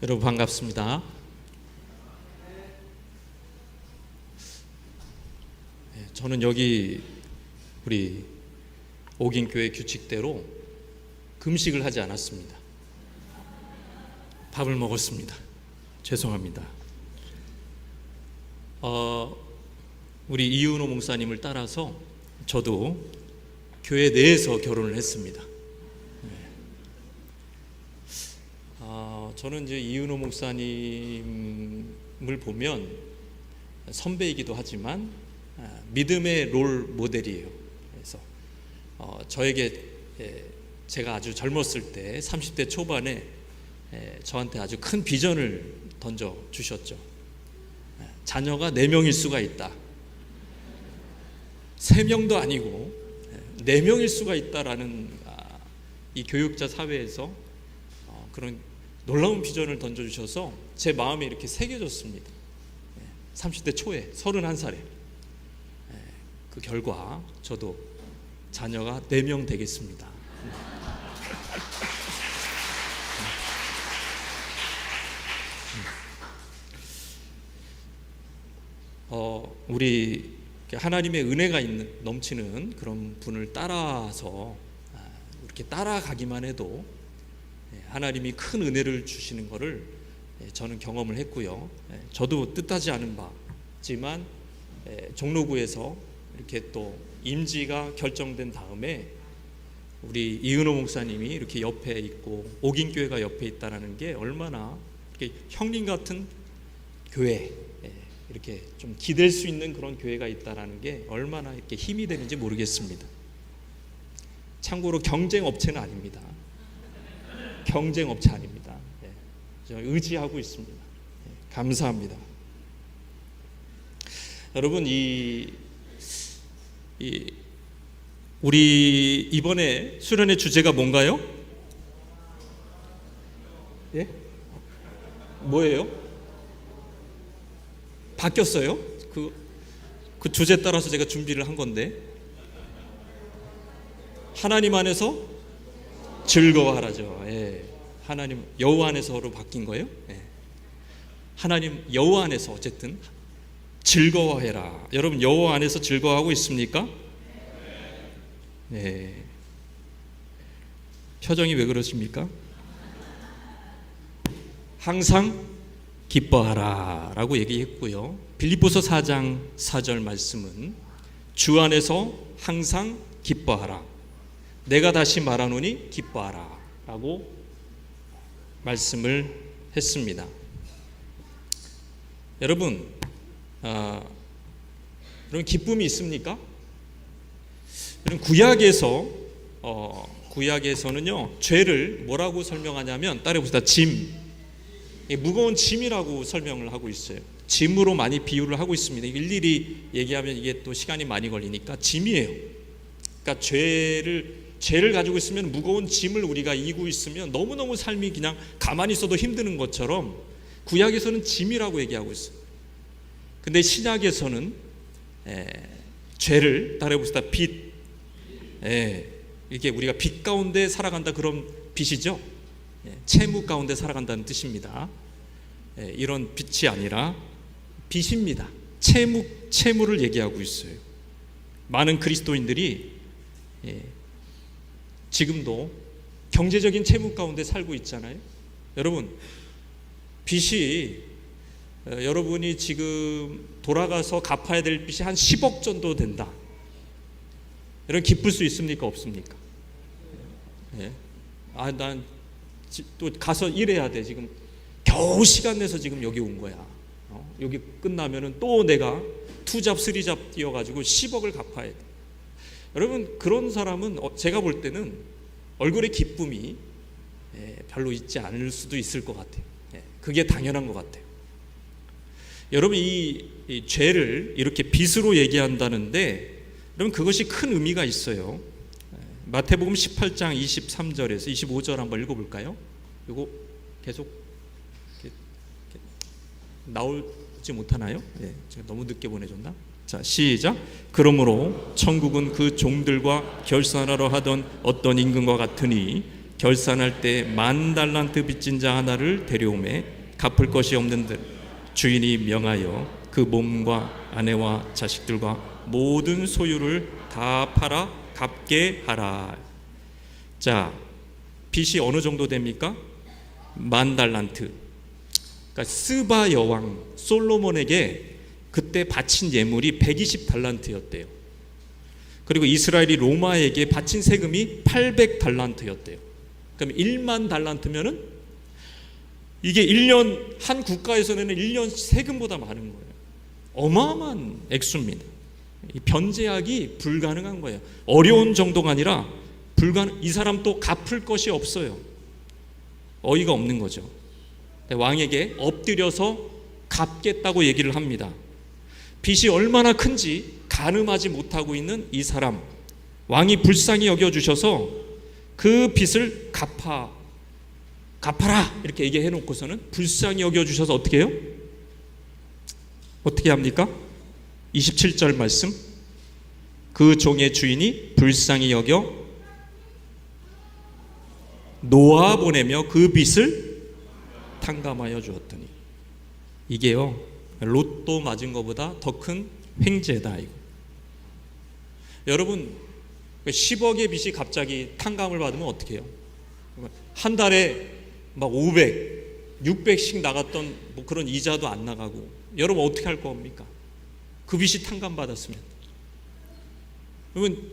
여러분 반갑습니다. 저는 여기 우리 옥인교회 규칙대로 금식을 하지 않았습니다. 밥을 먹었습니다. 죄송합니다. 우리 이윤호 목사님을 따라서 저도 교회 내에서 결혼을 했습니다. 저는 이제 이윤호 목사님을 보면 선배이기도 하지만 믿음의 롤 모델이에요. 그래서 저에게 제가 아주 젊었을 때 30대 초반에 저한테 아주 큰 비전을 던져 주셨죠. 자녀가 4명일 수가 있다. 3명도 아니고 4명일 수가 있다라는 이 교육자 사회에서 그런 놀라운 비전을 던져주셔서 제 마음에 이렇게 새겨졌습니다. 30대 초에 31살에 그 결과 저도 자녀가 4명 되겠습니다. 우리 하나님의 은혜가 넘치는 그런 분을 따라서 이렇게 따라가기만 해도 하나님이 큰 은혜를 주시는 것을 저는 경험을 했고요. 저도 뜻하지 않은 바지만 종로구에서 이렇게 또 임지가 결정된 다음에 우리 이은호 목사님이 이렇게 옆에 있고 옥인교회가 옆에 있다라는 게 얼마나 이렇게 형님 같은 교회, 이렇게 좀 기댈 수 있는 그런 교회가 있다라는 게 얼마나 이렇게 힘이 되는지 모르겠습니다. 참고로 경쟁 업체는 아닙니다. 경쟁 업체 아닙니다. 저 의지하고 있습니다. 감사합니다. 여러분, 우리 이번에 수련의 주제가 뭔가요? 예? 뭐예요? 바뀌었어요? 그 주제 따라서 제가 준비를 한 건데, 하나님 안에서 즐거워하라죠. 하나님 여호와 안에서로 바뀐 거예요. 하나님 여호와 안에서 어쨌든 즐거워해라. 여러분 여호와 안에서 즐거워하고 있습니까? 네. 표정이 왜 그러십니까? 항상 기뻐하라 라고 얘기했고요. 빌립보서 4장 4절 말씀은 주 안에서 항상 기뻐하라. 내가 다시 말하노니 기뻐하라 라고 말씀을 했습니다. 여러분, 여러분 기쁨이 있습니까? 여러분 구약에서는요 죄를 뭐라고 설명하냐면 따라해봅시다. 짐, 무거운 짐이라고 설명을 하고 있어요. 짐으로 많이 비유를 하고 있습니다. 일일이 얘기하면 이게 또 시간이 많이 걸리니까 짐이에요. 그러니까 죄를 가지고 있으면 무거운 짐을 우리가 이고 있으면 너무너무 삶이 그냥 가만히 있어도 힘드는 것처럼 구약에서는 짐이라고 얘기하고 있어요. 근데 신약에서는 죄를 따라해봅시다. 빛, 이게 우리가 빛 가운데 살아간다 그런 빛이죠. 채무 가운데 살아간다는 뜻입니다. 이런 빛이 아니라 빛입니다. 채무를 얘기하고 있어요. 많은 그리스도인들이 지금도 경제적인 채무 가운데 살고 있잖아요. 여러분, 빚이 여러분이 지금 돌아가서 갚아야 될 빚이 한 10억 정도 된다. 여러분 기쁠 수 있습니까? 없습니까? 난 또 가서 일해야 돼. 지금 겨우 시간 내서 지금 여기 온 거야. 여기 끝나면은 또 내가 2잡 3잡 뛰어가지고 10억을 갚아야 돼. 여러분 그런 사람은 제가 볼 때는 얼굴에 기쁨이 별로 있지 않을 수도 있을 것 같아요. 그게 당연한 것 같아요. 여러분 이 죄를 이렇게 빚으로 얘기한다는데 여러분 그것이 큰 의미가 있어요. 마태복음 18장 23절에서 25절 한번 읽어볼까요? 이거 계속 이렇게 나오지 못하나요? 제가 너무 늦게 보내줬나? 자, 시작. 그러므로 천국은 그 종들과 결산하러 하던 어떤 임금과 같으니 결산할 때 10,000달란트 빚진 자 하나를 데려오매 갚을 것이 없는들 주인이 명하여 그 몸과 아내와 자식들과 모든 소유를 다 팔아 갚게 하라. 자, 빚이 어느 정도 됩니까? 10,000달란트. 그러니까 스바 여왕 솔로몬에게 그때 바친 예물이 120달란트였대요. 그리고 이스라엘이 로마에게 바친 세금이 800달란트였대요. 그럼 1만 달란트면은 이게 1년, 한 국가에서는 1년 세금보다 많은 거예요. 어마어마한 액수입니다. 이 변제하기 불가능한 거예요. 어려운 정도가 아니라 이 사람 또 갚을 것이 없어요. 어이가 없는 거죠. 왕에게 엎드려서 갚겠다고 얘기를 합니다. 빚이 얼마나 큰지 가늠하지 못하고 있는 이 사람, 왕이 불쌍히 여겨주셔서 그 빚을 갚아라 이렇게 얘기해 놓고서는 불쌍히 여겨주셔서 어떻게 해요? 어떻게 합니까? 27절 말씀, 그 종의 주인이 불쌍히 여겨 놓아보내며 그 빚을 탕감하여 주었더니, 이게요 로또 맞은 것보다 더 큰 횡재다. 이거. 여러분 10억의 빚이 갑자기 탕감을 받으면 어떻게 해요? 한 달에 막 500, 600씩 나갔던 뭐 그런 이자도 안 나가고, 여러분 어떻게 할 겁니까? 그 빚이 탕감받았으면. 여러분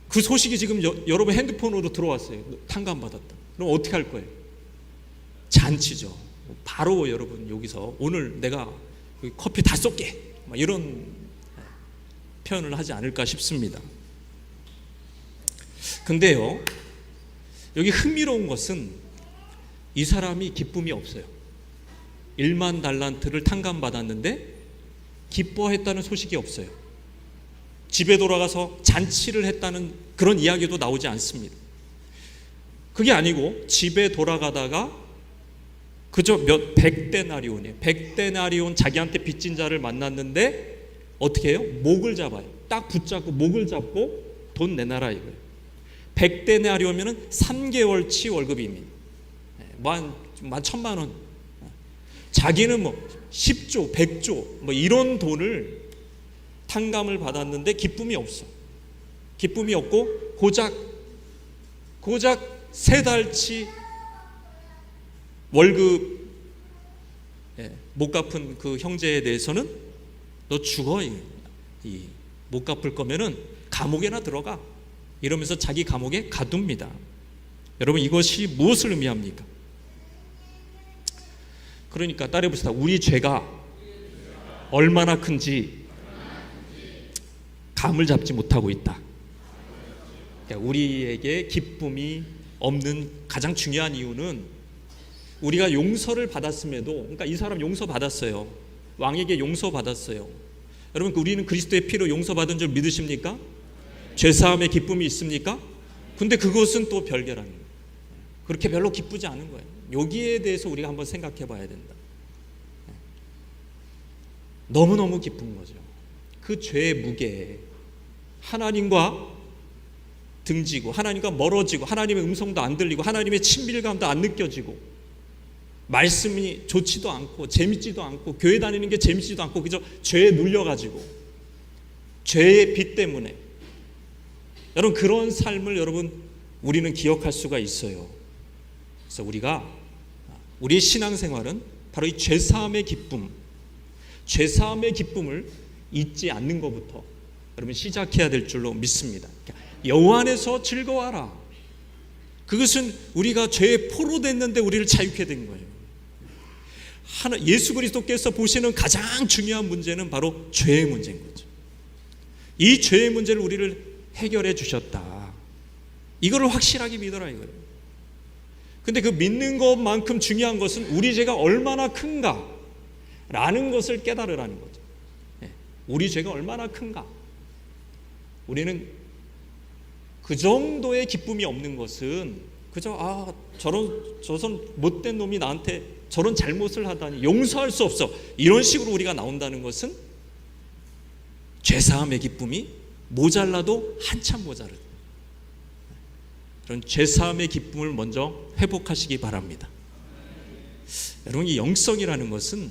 그 소식이 지금 여러분 핸드폰으로 들어왔어요. 탕감받았다. 그럼 어떻게 할 거예요? 잔치죠. 바로 여러분 여기서 오늘 내가 커피 다 쏠게, 이런 표현을 하지 않을까 싶습니다. 근데요, 여기 흥미로운 것은 이 사람이 기쁨이 없어요. 1만 달란트를 탕감받았는데 기뻐했다는 소식이 없어요. 집에 돌아가서 잔치를 했다는 그런 이야기도 나오지 않습니다. 그게 아니고 집에 돌아가다가 그저 100데나리온이에요. 100데나리온 자기한테 빚진 자를 만났는데 어떻게 해요? 목을 잡아요. 딱 붙잡고 목을 잡고 돈 내놔라 이거예요. 100데나리온이면 3개월치 월급입니다. 만 1,000만 원. 자기는 뭐 10조, 100조 뭐 이런 돈을 탕감을 받았는데 기쁨이 없어. 기쁨이 없고 고작 3달치 월급 못 갚은 그 형제에 대해서는 너 죽어, 못 갚을 거면은 감옥에나 들어가, 이러면서 자기 감옥에 가둡니다. 여러분 이것이 무엇을 의미합니까? 그러니까 따라해봅시다. 우리 죄가 얼마나 큰지 감을 잡지 못하고 있다. 그러니까 우리에게 기쁨이 없는 가장 중요한 이유는 우리가 용서를 받았음에도, 그러니까 이 사람 용서받았어요. 왕에게 용서받았어요. 여러분 우리는 그리스도의 피로 용서받은 줄 믿으십니까? 죄사함의 기쁨이 있습니까? 근데 그것은 또 별개라는 거예요. 그렇게 별로 기쁘지 않은 거예요. 여기에 대해서 우리가 한번 생각해 봐야 된다. 너무너무 기쁜 거죠. 그 죄의 무게에 하나님과 등지고, 하나님과 멀어지고, 하나님의 음성도 안 들리고, 하나님의 친밀감도 안 느껴지고, 말씀이 좋지도 않고 재밌지도 않고, 교회 다니는 게 재밌지도 않고, 그저 죄에 눌려가지고, 죄의 빚 때문에. 여러분 그런 삶을 여러분 우리는 기억할 수가 있어요. 그래서 우리의 신앙생활은 바로 이 죄사함의 기쁨, 죄사함의 기쁨을 잊지 않는 것부터 여러분 시작해야 될 줄로 믿습니다. 여호와 안에서 즐거워하라. 그것은 우리가 죄에 포로됐는데 우리를 자유케 된 거예요. 예수 그리스도께서 보시는 가장 중요한 문제는 바로 죄의 문제인 거죠. 이 죄의 문제를 우리를 해결해 주셨다. 이거를 확실하게 믿어라 이거예요. 근데 그 믿는 것만큼 중요한 것은 우리 죄가 얼마나 큰가 라는 것을 깨달으라는 거죠. 우리 죄가 얼마나 큰가. 우리는 그 정도의 기쁨이 없는 것은 그저 저런 못된 놈이 나한테 저런 잘못을 하다니 용서할 수 없어, 이런 식으로 우리가 나온다는 것은 죄사함의 기쁨이 모자라도 한참 모자르다. 그런 죄사함의 기쁨을 먼저 회복하시기 바랍니다. 여러분, 이 영성이라는 것은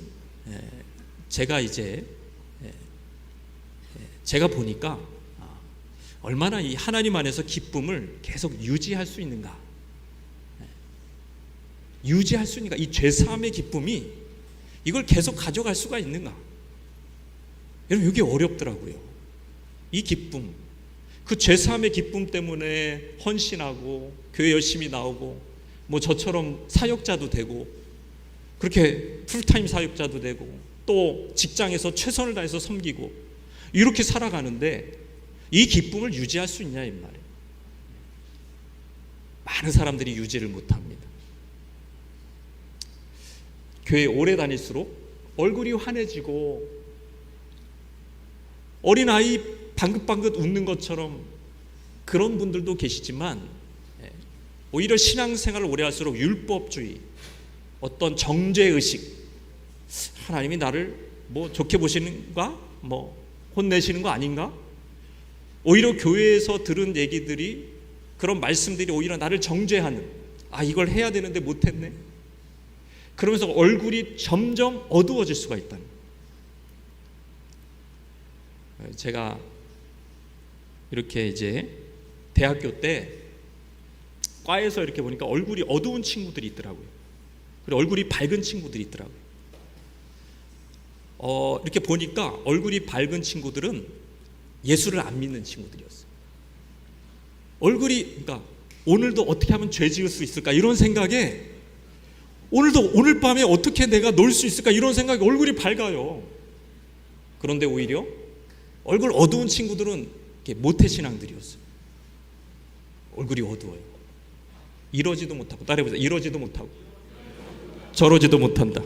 제가 보니까 얼마나 이 하나님 안에서 기쁨을 계속 유지할 수 있는가, 이 죄사함의 기쁨이 이걸 계속 가져갈 수가 있는가. 여러분, 이게 어렵더라고요. 이 기쁨, 그 죄사함의 기쁨 때문에 헌신하고 교회 열심히 나오고 뭐 저처럼 사역자도 되고 그렇게 풀타임 사역자도 되고 또 직장에서 최선을 다해서 섬기고 이렇게 살아가는데 이 기쁨을 유지할 수 있냐 이 말이에요. 많은 사람들이 유지를 못합니다. 교회 오래 다닐수록 얼굴이 환해지고 어린아이 방긋방긋 웃는 것처럼 그런 분들도 계시지만 오히려 신앙생활을 오래 할수록 율법주의, 어떤 정죄의식, 하나님이 나를 뭐 좋게 보시는가, 뭐 혼내시는 거 아닌가, 오히려 교회에서 들은 얘기들이, 그런 말씀들이 오히려 나를 정죄하는, 이걸 해야 되는데 못했네, 그러면서 얼굴이 점점 어두워질 수가 있다는 거예요. 제가 이렇게 이제 대학교 때 과에서 이렇게 보니까 얼굴이 어두운 친구들이 있더라고요. 그리고 얼굴이 밝은 친구들이 있더라고요. 이렇게 보니까 얼굴이 밝은 친구들은 예수를 안 믿는 친구들이었어요. 그러니까 오늘도 어떻게 하면 죄 지을 수 있을까 이런 생각에, 오늘 밤에 어떻게 내가 놀 수 있을까 이런 생각에 얼굴이 밝아요. 그런데 오히려 얼굴 어두운 친구들은 모태신앙들이었어요. 얼굴이 어두워요. 이러지도 못하고, 따라해보세요. 이러지도 못하고 저러지도 못한다.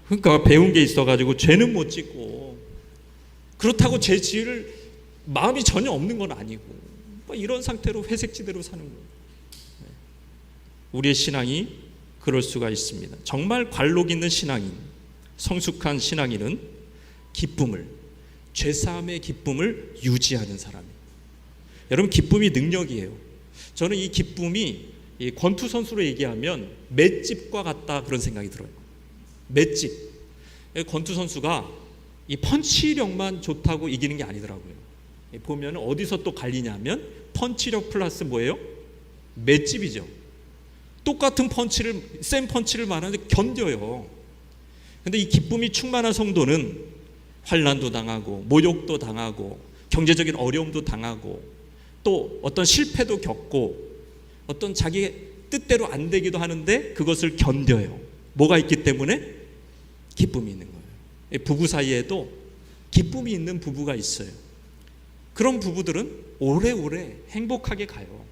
그러니까 배운 게 있어가지고 죄는 못 짓고, 그렇다고 죄 지을 마음이 전혀 없는 건 아니고, 이런 상태로 회색지대로 사는 거예요. 우리의 신앙이 그럴 수가 있습니다. 정말 관록 있는 신앙인, 성숙한 신앙인은 기쁨을, 죄사함의 기쁨을 유지하는 사람이에요. 여러분, 기쁨이 능력이에요. 저는 이 기쁨이 권투 선수로 얘기하면 맷집과 같다 그런 생각이 들어요. 맷집. 권투 선수가 이 펀치력만 좋다고 이기는 게 아니더라고요. 보면 어디서 또 갈리냐면 펀치력 플러스 뭐예요? 맷집이죠. 똑같은 센 펀치를 맞는데 견뎌요. 근데 이 기쁨이 충만한 성도는 환난도 당하고 모욕도 당하고 경제적인 어려움도 당하고 또 어떤 실패도 겪고 어떤 자기 뜻대로 안 되기도 하는데 그것을 견뎌요. 뭐가 있기 때문에? 기쁨이 있는 거예요. 부부 사이에도 기쁨이 있는 부부가 있어요. 그런 부부들은 오래오래 행복하게 가요.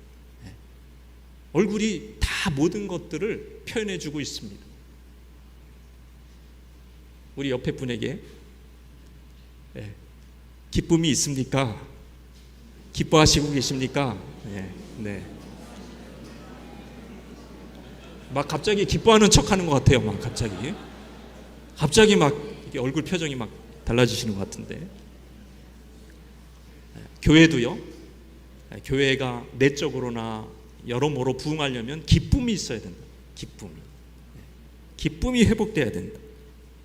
얼굴이 다 모든 것들을 표현해주고 있습니다. 우리 옆에 분에게 기쁨이 있습니까? 기뻐하시고 계십니까? 네. 막 갑자기 기뻐하는 척하는 것 같아요. 막 갑자기 막 얼굴 표정이 막 달라지시는 것 같은데, 교회도요. 교회가 내적으로나 여러모로 부흥하려면 기쁨이 있어야 된다. 기쁨이 회복돼야 된다.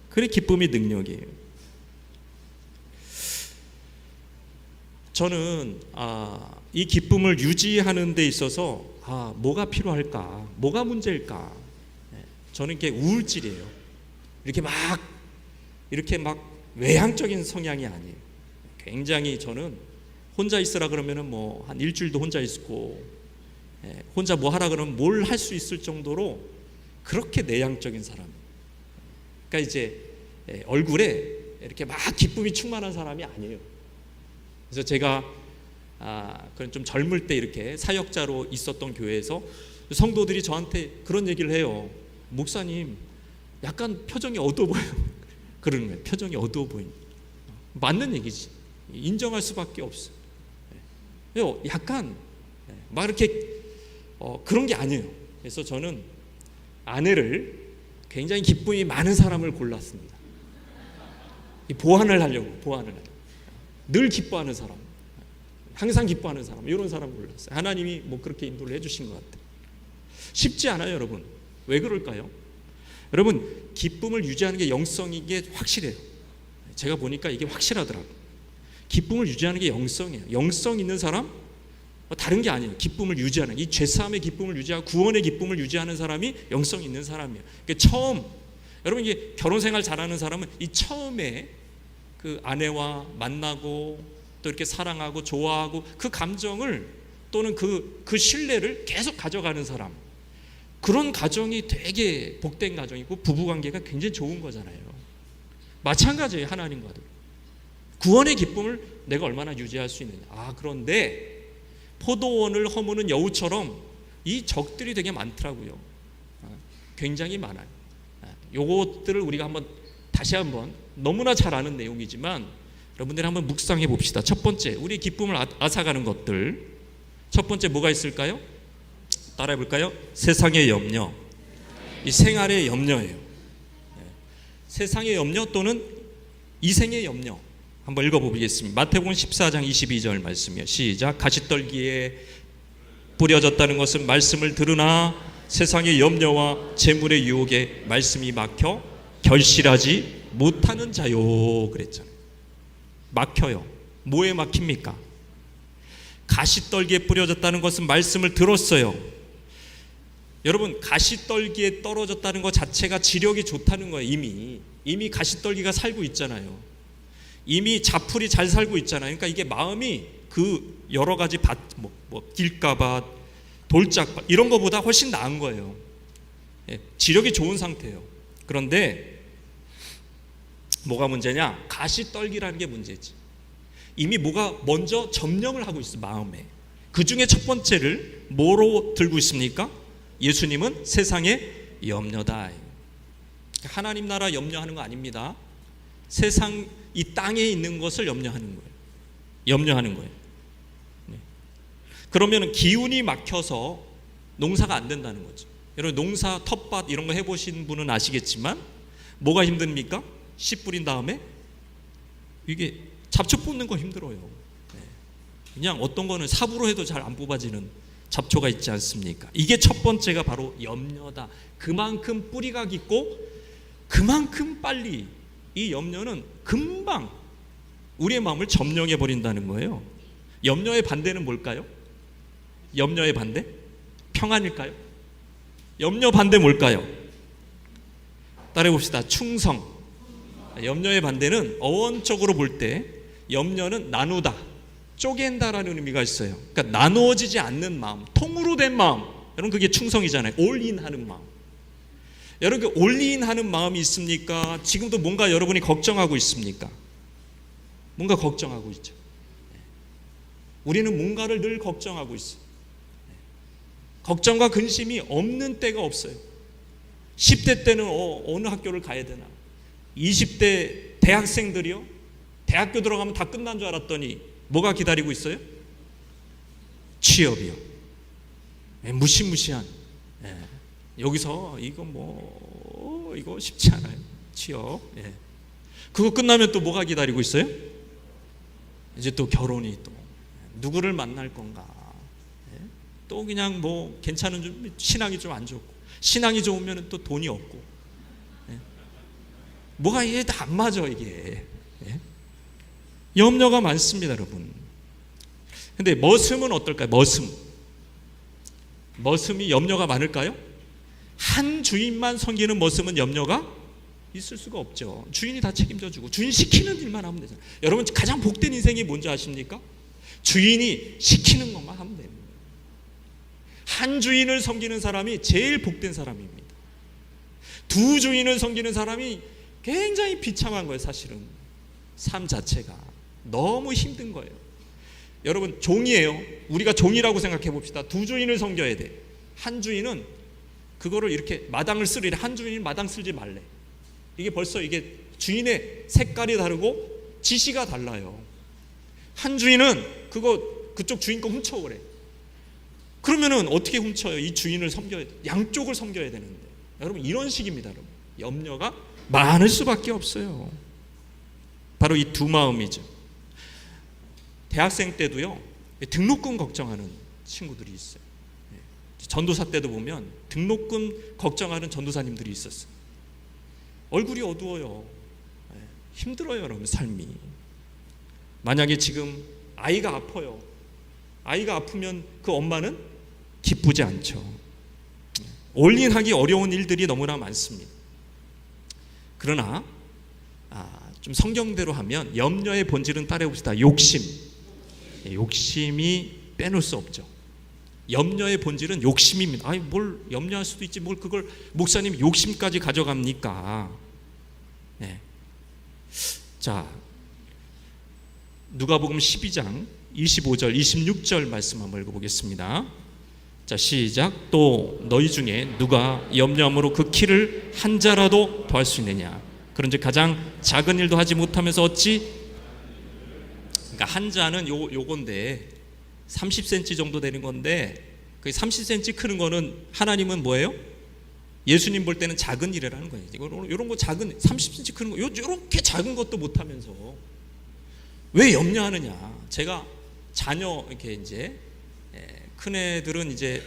그래 기쁨이 능력이에요. 저는 이 기쁨을 유지하는 데 있어서 뭐가 필요할까? 뭐가 문제일까? 저는 이게 우울질이에요. 이렇게 막 외향적인 성향이 아니에요. 굉장히 저는 혼자 있으라 그러면은 뭐 한 일주일도 혼자 있고, 혼자 뭐 하라 그러면 뭘 할 수 있을 정도로 그렇게 내향적인 사람. 그러니까 이제 얼굴에 이렇게 막 기쁨이 충만한 사람이 아니에요. 그래서 제가 그런 좀 젊을 때 이렇게 사역자로 있었던 교회에서 성도들이 저한테 그런 얘기를 해요. 목사님, 약간 표정이 어두워 보여요. 그러는 거예요. 표정이 어두워 보인다. 맞는 얘기지. 인정할 수밖에 없어요. 약간 막 이렇게 그런 게 아니에요. 그래서 저는 아내를 굉장히 기쁨이 많은 사람을 골랐습니다. 보완을 하려고. 늘 기뻐하는 사람. 항상 기뻐하는 사람, 이런 사람 골랐어요. 하나님이 뭐 그렇게 인도를 해주신 것 같아요. 쉽지 않아요, 여러분. 왜 그럴까요? 여러분, 기쁨을 유지하는 게 영성인 게 확실해요. 제가 보니까 이게 확실하더라고요. 기쁨을 유지하는 게 영성이에요. 영성 있는 사람, 다른 게 아니에요. 기쁨을 유지하는, 이 죄사함의 기쁨을 유지하고 구원의 기쁨을 유지하는 사람이 영성 있는 사람이에요. 그러니까 처음, 여러분 이게 결혼 생활 잘하는 사람은 이 처음에 그 아내와 만나고 또 이렇게 사랑하고 좋아하고 그 감정을 또는 그 신뢰를 계속 가져가는 사람, 그런 가정이 되게 복된 가정이고 부부관계가 굉장히 좋은 거잖아요. 마찬가지예요. 하나님과도 구원의 기쁨을 내가 얼마나 유지할 수 있느냐. 그런데 포도원을 허무는 여우처럼 이 적들이 되게 많더라고요. 굉장히 많아요. 요것들을 우리가 한번 다시 한번, 너무나 잘 아는 내용이지만 여러분들이 한번 묵상해 봅시다. 첫 번째, 우리 기쁨을 앗아가는 것들. 첫 번째 뭐가 있을까요? 따라해 볼까요? 세상의 염려. 이 생활의 염려예요. 세상의 염려 또는 이생의 염려. 한번 읽어보겠습니다. 마태복음 14장 22절 말씀이요. 시작. 가시떨기에 뿌려졌다는 것은 말씀을 들으나 세상의 염려와 재물의 유혹에 말씀이 막혀 결실하지 못하는 자요. 그랬잖아요. 막혀요. 뭐에 막힙니까? 가시떨기에 뿌려졌다는 것은 말씀을 들었어요. 여러분, 가시떨기에 떨어졌다는 것 자체가 지력이 좋다는 거예요. 이미 가시떨기가 살고 있잖아요. 이미 자풀이 잘 살고 있잖아요. 그러니까 이게 마음이 그 여러 가지 밭, 길가밭, 돌짝밭 이런 거보다 훨씬 나은 거예요. 지력이 좋은 상태예요. 그런데 뭐가 문제냐? 가시떨기라는 게 문제지. 이미 뭐가 먼저 점령을 하고 있어, 마음에. 그 중에 첫 번째를 뭐로 들고 있습니까? 예수님은 세상의 염려다. 하나님 나라 염려하는 거 아닙니다. 세상, 이 땅에 있는 것을 염려하는 거예요. 그러면 기운이 막혀서 농사가 안 된다는 거죠. 여러분, 농사 텃밭 이런 거 해보신 분은 아시겠지만 뭐가 힘듭니까? 씨 뿌린 다음에 이게 잡초 뽑는 거 힘들어요. 그냥 어떤 거는 삽으로 해도 잘 안 뽑아지는 잡초가 있지 않습니까? 이게 첫 번째가 바로 염려다. 그만큼 뿌리가 깊고 그만큼 빨리 이 염려는 금방 우리의 마음을 점령해 버린다는 거예요. 염려의 반대는 뭘까요? 염려의 반대? 평안일까요? 염려 반대 뭘까요? 따라해 봅시다. 충성. 염려의 반대는 어원적으로 볼 때 염려는 나누다, 쪼갠다라는 의미가 있어요. 그러니까 나누어지지 않는 마음, 통으로 된 마음. 여러분, 그게 충성이잖아요. 올인하는 마음. 여러분, 올인하는 마음이 있습니까? 지금도 뭔가 여러분이 걱정하고 있습니까? 뭔가 걱정하고 있죠. 우리는 뭔가를 늘 걱정하고 있어요. 걱정과 근심이 없는 때가 없어요. 10대 때는 어느 학교를 가야 되나, 20대 대학생들이요, 대학교 들어가면 다 끝난 줄 알았더니 뭐가 기다리고 있어요? 취업이요. 무시무시한. 여기서 이거 쉽지 않아요. 취업. 그거 끝나면 또 뭐가 기다리고 있어요? 이제 또 결혼이, 또 누구를 만날 건가. 또 그냥 괜찮은 좀, 신앙이 좀 안 좋고, 신앙이 좋으면 또 돈이 없고. 뭐가 이게 다 안 맞아, 이게. 염려가 많습니다, 여러분. 근데 머슴은 어떨까요? 머슴이 염려가 많을까요? 한 주인만 섬기는 머슴은 염려가 있을 수가 없죠. 주인이 다 책임져주고 주인 시키는 일만 하면 되잖아요. 여러분, 가장 복된 인생이 뭔지 아십니까? 주인이 시키는 것만 하면 됩니다. 한 주인을 섬기는 사람이 제일 복된 사람입니다. 두 주인을 섬기는 사람이 굉장히 비참한 거예요. 사실은 삶 자체가 너무 힘든 거예요. 여러분, 종이에요. 우리가 종이라고 생각해 봅시다. 두 주인을 섬겨야 돼. 한 주인은 그거를 이렇게 마당을 쓰리래. 한 주인이 마당 쓸지 말래. 이게 벌써 이게 주인의 색깔이 다르고 지시가 달라요. 한 주인은 그쪽 주인 거 훔쳐오래. 그러면은 어떻게 훔쳐요? 이 주인을 섬겨야 돼. 양쪽을 섬겨야 되는데. 여러분, 이런 식입니다. 여러분, 염려가 많을 수밖에 없어요. 바로 이 두 마음이죠. 대학생 때도요, 등록금 걱정하는 친구들이 있어요. 전도사 때도 보면 등록금 걱정하는 전도사님들이 있었어요. 얼굴이 어두워요. 힘들어요, 여러분, 삶이. 만약에 지금 아이가 아파요. 아이가 아프면 그 엄마는 기쁘지 않죠. 올인하기 어려운 일들이 너무나 많습니다. 그러나 좀 성경대로 하면 염려의 본질은 따라해봅시다. 욕심. 욕심이 빼놓을 수 없죠. 염려의 본질은 욕심입니다. 아니, 뭘 염려할 수도 있지, 뭘 그걸 목사님 욕심까지 가져갑니까? 네. 자, 누가복음 12장 25절 26절 말씀 한번 읽어보겠습니다. 자, 시작. 또 너희 중에 누가 염려함으로 그 키를 한 자라도 더할 수 있느냐? 그런즉 가장 작은 일도 하지 못하면서 어찌, 그러니까 한 자는 요건데 30cm 정도 되는 건데, 그 30cm 크는 거는 하나님은 뭐예요? 예수님 볼 때는 작은 일이라는 거예요. 이런 거 작은 30cm 크는 거, 이렇게 작은 것도 못하면서 왜 염려하느냐? 제가 자녀 이렇게 이제 큰 애들은 이제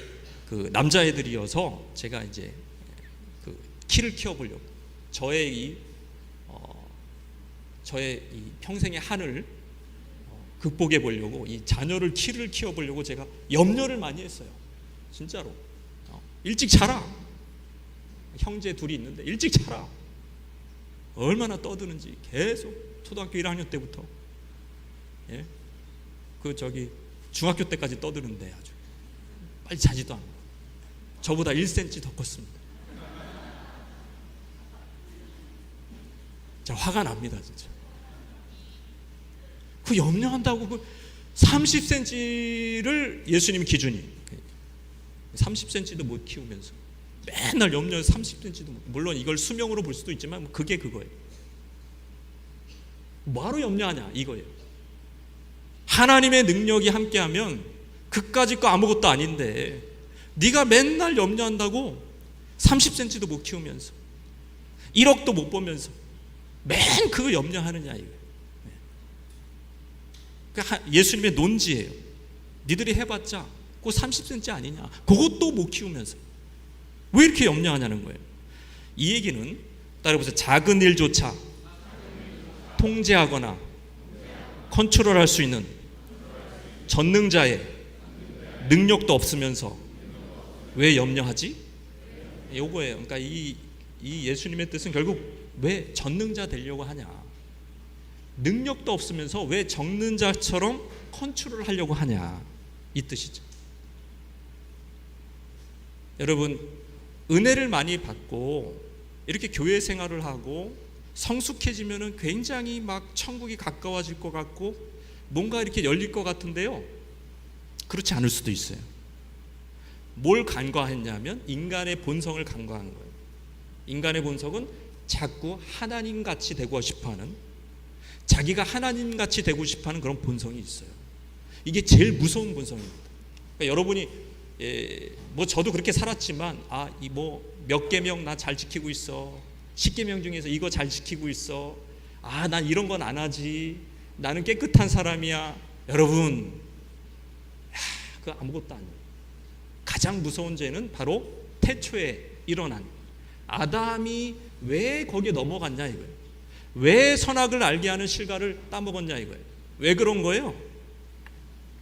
그 남자애들이어서 제가 이제 그 키를 키워보려고, 저의 이 평생의 한을 극복해 보려고, 이 자녀를 키를 키워보려고 제가 염려를 많이 했어요. 진짜로. 일찍 자라. 형제 둘이 있는데 일찍 자라. 얼마나 떠드는지 계속 초등학교 1학년 때부터 중학교 때까지 떠드는데 아주 빨리 자지도 않고 저보다 1cm 더 컸습니다. 자, 화가 납니다, 진짜. 그 염려한다고 그 30cm를 예수님 기준이 30cm도 못 키우면서 맨날 염려해서 30cm도 물론 이걸 수명으로 볼 수도 있지만 그게 그거예요. 뭐하러 염려하냐 이거예요. 하나님의 능력이 함께하면 그까짓 거 아무것도 아닌데 네가 맨날 염려한다고 30cm도 못 키우면서 1억도 못 보면서 맨 그거 염려하느냐 이거예요. 예수님의 논지예요. 니들이 해봤자 그 30cm 아니냐, 그것도 못 키우면서 왜 이렇게 염려하냐는 거예요. 이 얘기는 따라해보세요. 작은 일조차 통제하거나 컨트롤할 수 있는 전능자의 능력도 없으면서 왜 염려하지? 요거예요. 그러니까 이 예수님의 뜻은 결국 왜 전능자 되려고 하냐, 능력도 없으면서 왜 전능자처럼 컨트롤을 하려고 하냐, 이 뜻이죠. 여러분, 은혜를 많이 받고 이렇게 교회 생활을 하고 성숙해지면은 굉장히 막 천국이 가까워질 것 같고 뭔가 이렇게 열릴 것 같은데요, 그렇지 않을 수도 있어요. 뭘 간과했냐면 인간의 본성을 간과한 거예요. 인간의 본성은 자꾸 하나님같이 되고 싶어하는, 자기가 하나님같이 되고 싶어하는 그런 본성이 있어요. 이게 제일 무서운 본성입니다. 그러니까 여러분이 뭐 저도 그렇게 살았지만 이 뭐 몇 계명 나 잘 지키고 있어, 10계명 중에서 이거 잘 지키고 있어, 난 이런 건 안 하지, 나는 깨끗한 사람이야. 여러분, 그거 아무것도 아니에요. 가장 무서운 죄는 바로 태초에 일어난, 아담이 왜 거기에 넘어갔냐 이거예요. 왜 선악을 알게 하는 실과를 따먹었냐 이거예요. 왜 그런 거예요?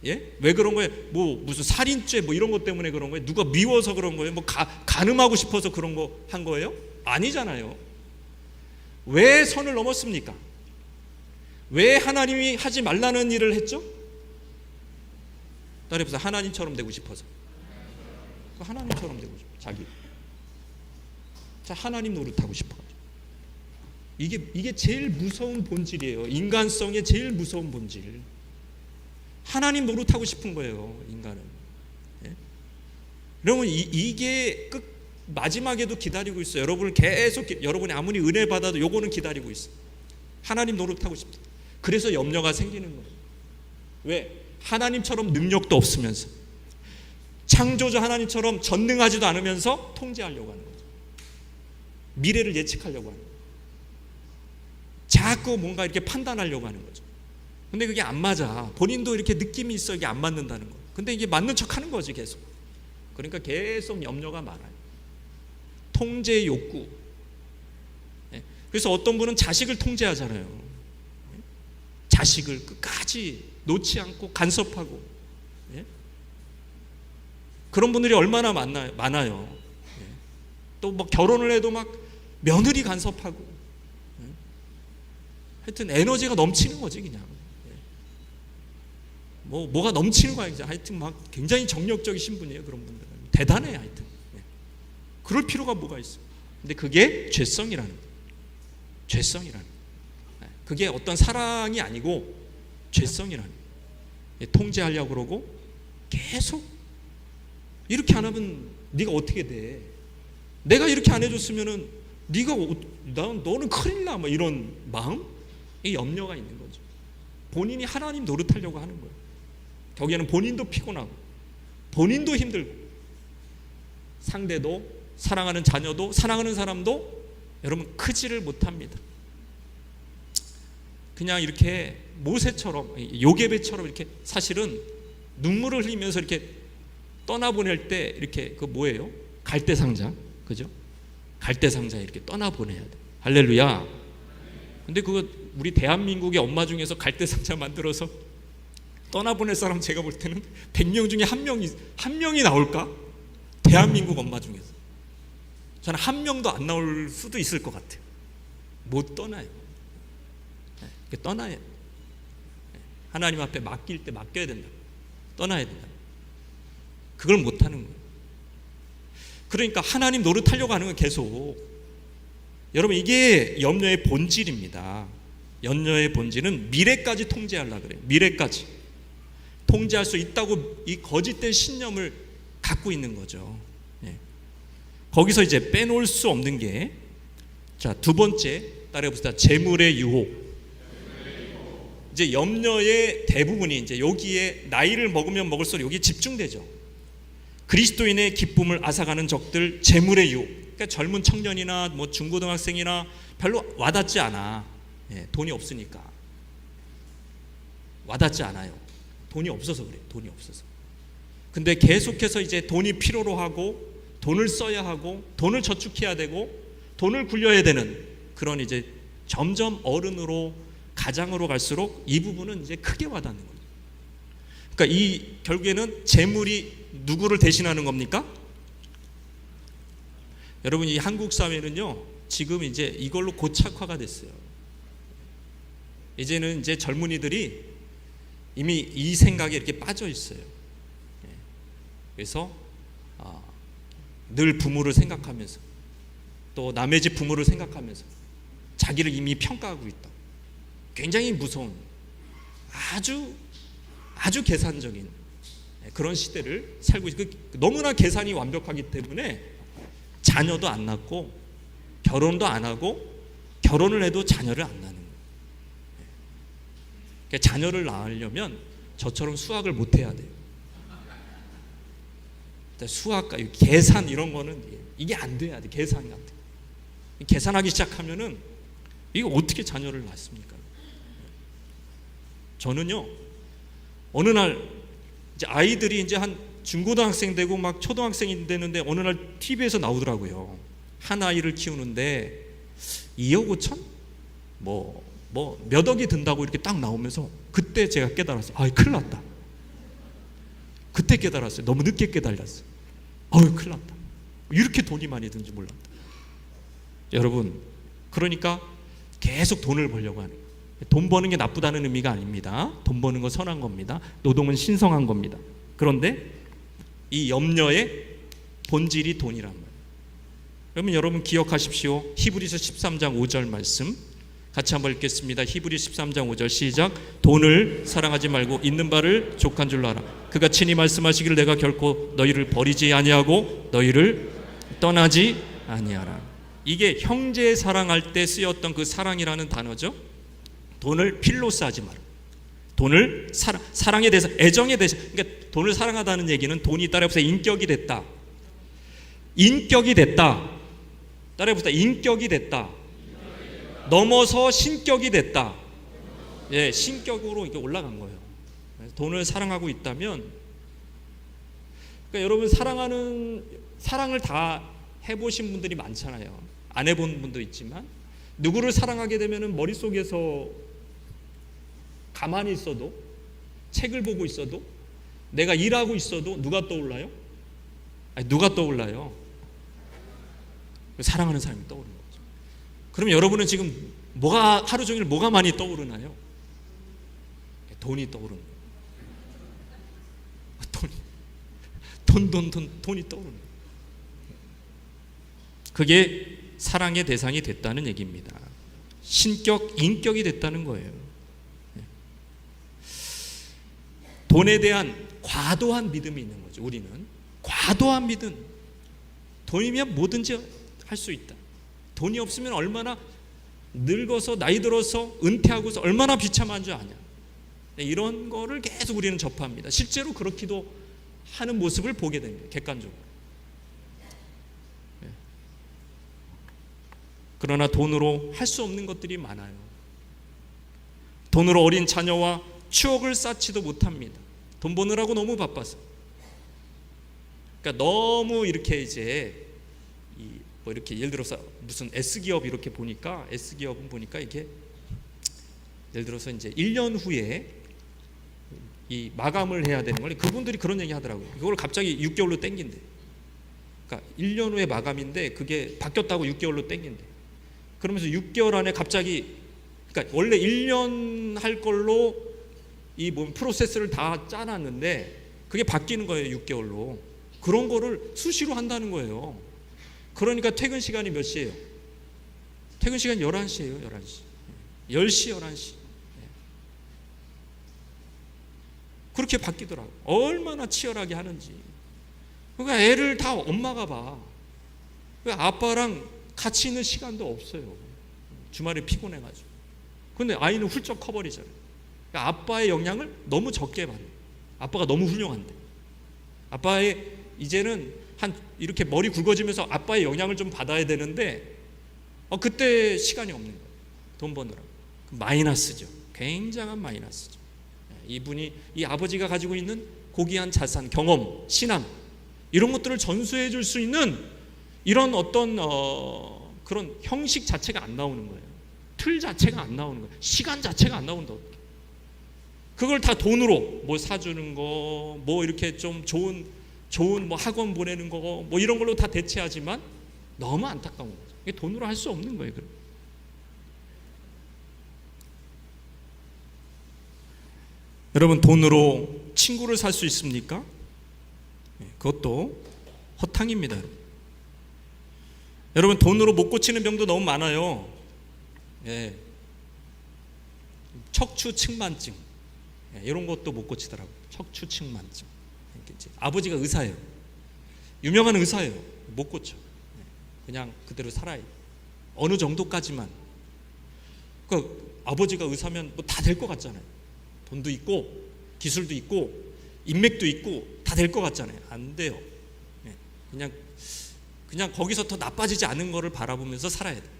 예? 왜 그런 거예요? 뭐 무슨 살인죄 뭐 이런 것 때문에 그런 거예요? 누가 미워서 그런 거예요? 뭐 간음하고 싶어서 그런 거 한 거예요? 아니잖아요. 왜 선을 넘었습니까? 왜 하나님이 하지 말라는 일을 했죠? 따라해보세요. 하나님처럼 되고 싶어서. 하나님처럼 되고 싶어. 자기. 자, 하나님 노릇하고 싶어. 이게 제일 무서운 본질이에요. 인간성의 제일 무서운 본질. 하나님 노릇하고 싶은 거예요, 인간은. 예? 여러분, 이게 마지막에도 기다리고 있어요. 여러분을 계속, 여러분이 아무리 은혜 받아도 요거는 기다리고 있어요. 하나님 노릇하고 싶다. 그래서 염려가 생기는 거예요. 왜? 하나님처럼 능력도 없으면서, 창조주 하나님처럼 전능하지도 않으면서 통제하려고 하는 거죠. 미래를 예측하려고 하는 거죠. 자꾸 뭔가 이렇게 판단하려고 하는 거죠. 근데 그게 안 맞아. 본인도 이렇게 느낌이 있어. 이게 안 맞는다는 거. 근데 이게 맞는 척 하는 거지 계속. 그러니까 계속 염려가 많아요. 통제 욕구. 그래서 어떤 분은 자식을 통제하잖아요. 자식을 끝까지 놓지 않고 간섭하고. 그런 분들이 얼마나 많아요. 또 뭐 결혼을 해도 막 며느리 간섭하고. 하여튼 에너지가 넘치는 거지 그냥. 뭐가 넘치는 거야. 하여튼 막 굉장히 정력적이신 분이에요. 그런 분들은 대단해. 하여튼 그럴 필요가 뭐가 있어. 근데 그게 죄성이라는 거예요. 죄성이라는 거예요. 그게 어떤 사랑이 아니고 죄성이라는 거예요. 통제하려고 그러고 계속 이렇게 안 하면 네가 어떻게 돼? 내가 이렇게 안 해줬으면은 너는 큰일 나. 뭐 이런 마음, 이 염려가 있는 거죠. 본인이 하나님 노릇하려고 하는 거예요. 거기에는 본인도 피곤하고 본인도 힘들고 상대도, 사랑하는 자녀도, 사랑하는 사람도 여러분 크지를 못합니다. 그냥 이렇게 모세처럼, 요게벳처럼 이렇게 사실은 눈물을 흘리면서 이렇게 떠나보낼 때 이렇게 그 뭐예요? 갈대상자, 그죠? 갈대상자에 이렇게 떠나보내야 돼. 할렐루야. 근데 그거 우리 대한민국의 엄마 중에서 갈대상자 만들어서 떠나보낼 사람 제가 볼 때는 100명 중에 한 명이 나올까? 대한민국 엄마 중에서 저는 한 명도 안 나올 수도 있을 것 같아요. 못 떠나요. 떠나야 돼. 하나님 앞에 맡길 때 맡겨야 된다. 떠나야 된다. 그걸 못하는 거예요. 그러니까 하나님 노릇하려고 하는 건 계속, 여러분 이게 염려의 본질입니다. 염려의 본질은 미래까지 통제하려고 그래요. 미래까지 통제할 수 있다고 이 거짓된 신념을 갖고 있는 거죠. 거기서 이제 빼놓을 수 없는 게, 자, 두 번째 따라해봅시다. 재물의 유혹. 이제 염려의 대부분이 이제 여기에 나이를 먹으면 먹을수록 여기 집중되죠. 그리스도인의 기쁨을 앗아가는 적들, 재물의 유혹. 그러니까 젊은 청년이나 뭐 중고등학생이나 별로 와닿지 않아. 돈이 없으니까 와닿지 않아요. 돈이 없어서 그래. 돈이 없어서. 근데 계속해서 이제 돈이 필요로 하고, 돈을 써야 하고, 돈을 저축해야 되고, 돈을 굴려야 되는 그런 이제 점점 어른으로, 가장으로 갈수록 이 부분은 이제 크게 와닿는 겁니다. 그러니까 이 결국에는 재물이 누구를 대신하는 겁니까? 여러분 이 한국 사회는요 지금 이제 이걸로 고착화가 됐어요. 이제는 이제 젊은이들이 이미 이 생각에 이렇게 빠져 있어요. 그래서 늘 부모를 생각하면서, 또 남의 집 부모를 생각하면서 자기를 이미 평가하고 있다. 굉장히 무서운, 아주 계산적인 그런 시대를 살고 있어요. 너무나 계산이 완벽하기 때문에 자녀도 안 낳고 결혼도 안 하고, 결혼을 해도 자녀를 안 낳는 거예요. 그러니까 자녀를 낳으려면 저처럼 수학을 못해야 돼요. 수학과 계산 이런 거는 이게 안 돼야 돼. 계산이 안 돼. 계산하기 시작하면은 이거 어떻게 자녀를 낳습니까? 저는요 어느 날 이제 아이들이 이제 한 중고등학생 되고 막 초등학생이 되는데 어느 날 TV에서 나오더라고요. 한 아이를 키우는데 2억 5천? 뭐 몇 억이 든다고 이렇게 딱 나오면서 그때 제가 깨달았어요. 큰일 났다. 그때 깨달았어요. 너무 늦게 깨달았어요. 큰일 났다. 이렇게 돈이 많이 든지 몰랐다. 여러분, 그러니까 계속 돈을 벌려고 하는 거예요. 돈 버는 게 나쁘다는 의미가 아닙니다. 돈 버는 건 선한 겁니다. 노동은 신성한 겁니다. 그런데 이 염려의 본질이 돈이란 말이에요. 여러분 기억하십시오. 히브리서 13장 5절 말씀 같이 한번 읽겠습니다. 히브리 13장 5절 시작. 돈을 사랑하지 말고 있는 바를 족한 줄로 알아. 그가 친히 말씀하시기를 내가 결코 너희를 버리지 아니하고 너희를 떠나지 아니하라. 이게 형제 사랑할 때 쓰였던 그 사랑이라는 단어죠. 돈을 필로스 하지 마라. 돈을 사랑에 대해서, 애정에 대해서. 그러니까 돈을 사랑하다는 얘기는 돈이 따라해보세요. 인격이 됐다. 인격이 됐다. 따라해보세요. 인격이 됐다. 넘어서 신격이 됐다. 예, 신격으로 이게 올라간 거예요. 돈을 사랑하고 있다면, 그러니까 여러분 사랑을 다 해보신 분들이 많잖아요. 안 해본 분도 있지만, 누구를 사랑하게 되면은 머릿속에서 가만히 있어도, 책을 보고 있어도, 내가 일하고 있어도 누가 떠올라요? 아니, 누가 떠올라요? 사랑하는 사람이 떠오르는 거죠. 그럼 여러분은 지금 하루 종일 뭐가 많이 떠오르나요? 돈이 떠오르는 거예요. 돈이 떠오르는 거예요. 그게 사랑의 대상이 됐다는 얘기입니다. 인격이 됐다는 거예요. 돈에 대한 과도한 믿음이 있는 거죠. 우리는 과도한 믿음. 돈이면 뭐든지 할 수 있다. 돈이 없으면 얼마나 늙어서 나이 들어서 은퇴하고서 얼마나 비참한 줄 아냐. 이런 거를 계속 우리는 접합니다. 실제로 그렇기도 하는 모습을 보게 됩니다. 객관적으로. 그러나 돈으로 할 수 없는 것들이 많아요. 돈으로 어린 자녀와 추억을 쌓지도 못합니다. 돈 버느라고 너무 바빠서. 그러니까 너무 이렇게 이제 뭐 이렇게 예를 들어서 무슨 S기업 이렇게 보니까, S기업은 보니까 이게 예를 들어서 이제 1년 후에 이 마감을 해야 되는 걸, 그분들이 그런 얘기 하더라고요. 이걸 갑자기 6개월로 땡긴대. 그러니까 1년 후에 마감인데 그게 바뀌었다고 6개월로 땡긴대. 그러면서 6개월 안에 갑자기, 그러니까 원래 1년 할 걸로 이 뭐 프로세스를 다 짜놨는데 그게 바뀌는 거예요. 6개월로. 그런 거를 수시로 한다는 거예요. 그러니까 퇴근 시간이 몇 시예요? 퇴근 시간이 11시예요. 11시. 10시, 11시. 그렇게 바뀌더라고요. 얼마나 치열하게 하는지. 그러니까 애를 다 엄마가 봐. 그러니까 아빠랑 같이 있는 시간도 없어요. 주말에 피곤해가지고. 근데 아이는 훌쩍 커버리잖아요. 그러니까 아빠의 영향을 너무 적게 받아요. 아빠가 너무 훌륭한데. 아빠의 이제는 이렇게 머리 굵어지면서 아빠의 영향을 좀 받아야 되는데 그때 시간이 없는 거예요. 돈 버느라고. 마이너스죠. 굉장한 마이너스죠. 이 아버지가 가지고 있는 고귀한 자산, 경험, 신앙, 이런 것들을 전수해 줄 수 있는 이런 어떤 그런 형식 자체가 안 나오는 거예요. 틀 자체가 안 나오는 거예요. 시간 자체가 안 나온다. 그걸 다 돈으로 뭐 사주는 거, 뭐 이렇게 좀 좋은 뭐 학원 보내는 거, 뭐 이런 걸로 다 대체하지만 너무 안타까운 거죠. 이게 돈으로 할 수 없는 거예요. 여러분, 돈으로 친구를 살 수 있습니까? 그것도 허탕입니다. 여러분, 돈으로 못 고치는 병도 너무 많아요. 척추측만증, 이런 것도 못 고치더라고요. 척추측만증. 아버지가 의사예요. 유명한 의사예요. 못 고쳐. 그냥 그대로 살아요. 어느 정도까지만. 아버지가 의사면 뭐 다 될 것 같잖아요. 돈도 있고 기술도 있고 인맥도 있고 다 될 것 같잖아요. 안 돼요. 그냥 거기서 더 나빠지지 않은 거를 바라보면서 살아야 돼요.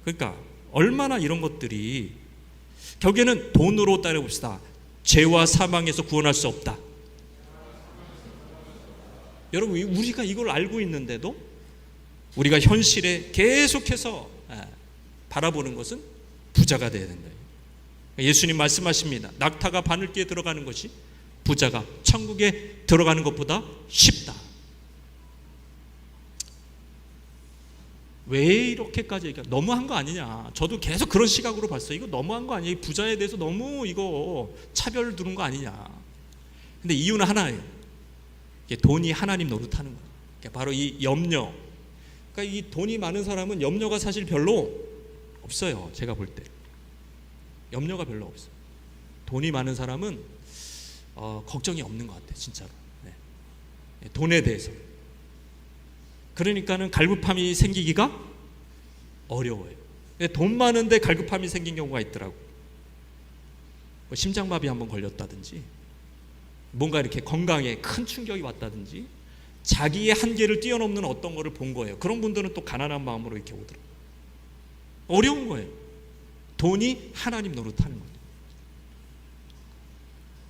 그러니까 얼마나 이런 것들이 결국에는 돈으로 따라봅시다. 죄와 사망에서 구원할 수 없다. 여러분, 우리가 이걸 알고 있는데도 우리가 현실에 계속해서 바라보는 것은 부자가 되어야 된다. 예수님 말씀하십니다. 낙타가 바늘기에 들어가는 것이 부자가 천국에 들어가는 것보다 쉽다. 왜 이렇게까지 얘기해? 너무한 거 아니냐. 저도 계속 그런 시각으로 봤어요. 이거 너무한 거 아니에요? 부자에 대해서 너무 이거 차별 두는 거 아니냐. 근데 이유는 하나예요. 돈이 하나님 노릇하는 거예요. 바로 이 염려. 그러니까 이 돈이 많은 사람은 염려가 사실 별로 없어요. 제가 볼 때 염려가 별로 없어요. 돈이 많은 사람은 걱정이 없는 것 같아요. 진짜로. 돈에 대해서. 그러니까는 갈급함이 생기기가 어려워요. 돈 많은데 갈급함이 생긴 경우가 있더라고. 뭐 심장마비 한번 걸렸다든지, 뭔가 이렇게 건강에 큰 충격이 왔다든지, 자기의 한계를 뛰어넘는 어떤 거를 본 거예요. 그런 분들은 또 가난한 마음으로 이렇게 오더라고요. 어려운 거예요. 돈이 하나님 노릇하는 거죠.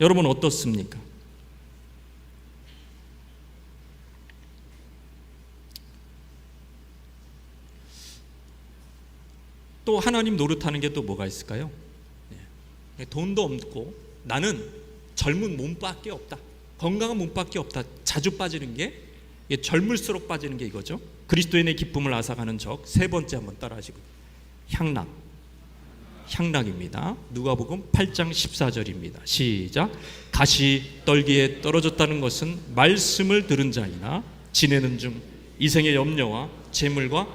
여러분 어떻습니까? 또 하나님 노릇하는 게 또 뭐가 있을까요? 돈도 없고 나는 젊은 몸밖에 없다, 건강한 몸밖에 없다, 자주 빠지는 게, 젊을수록 빠지는 게 이거죠. 그리스도인의 기쁨을 앗아가는 적. 세 번째 한번 따라하시고, 향락입니다. 누가복음 8장 14절입니다. 시작. 가시 떨기에 떨어졌다는 것은 말씀을 들은 자이나 지내는 중 이생의 염려와 재물과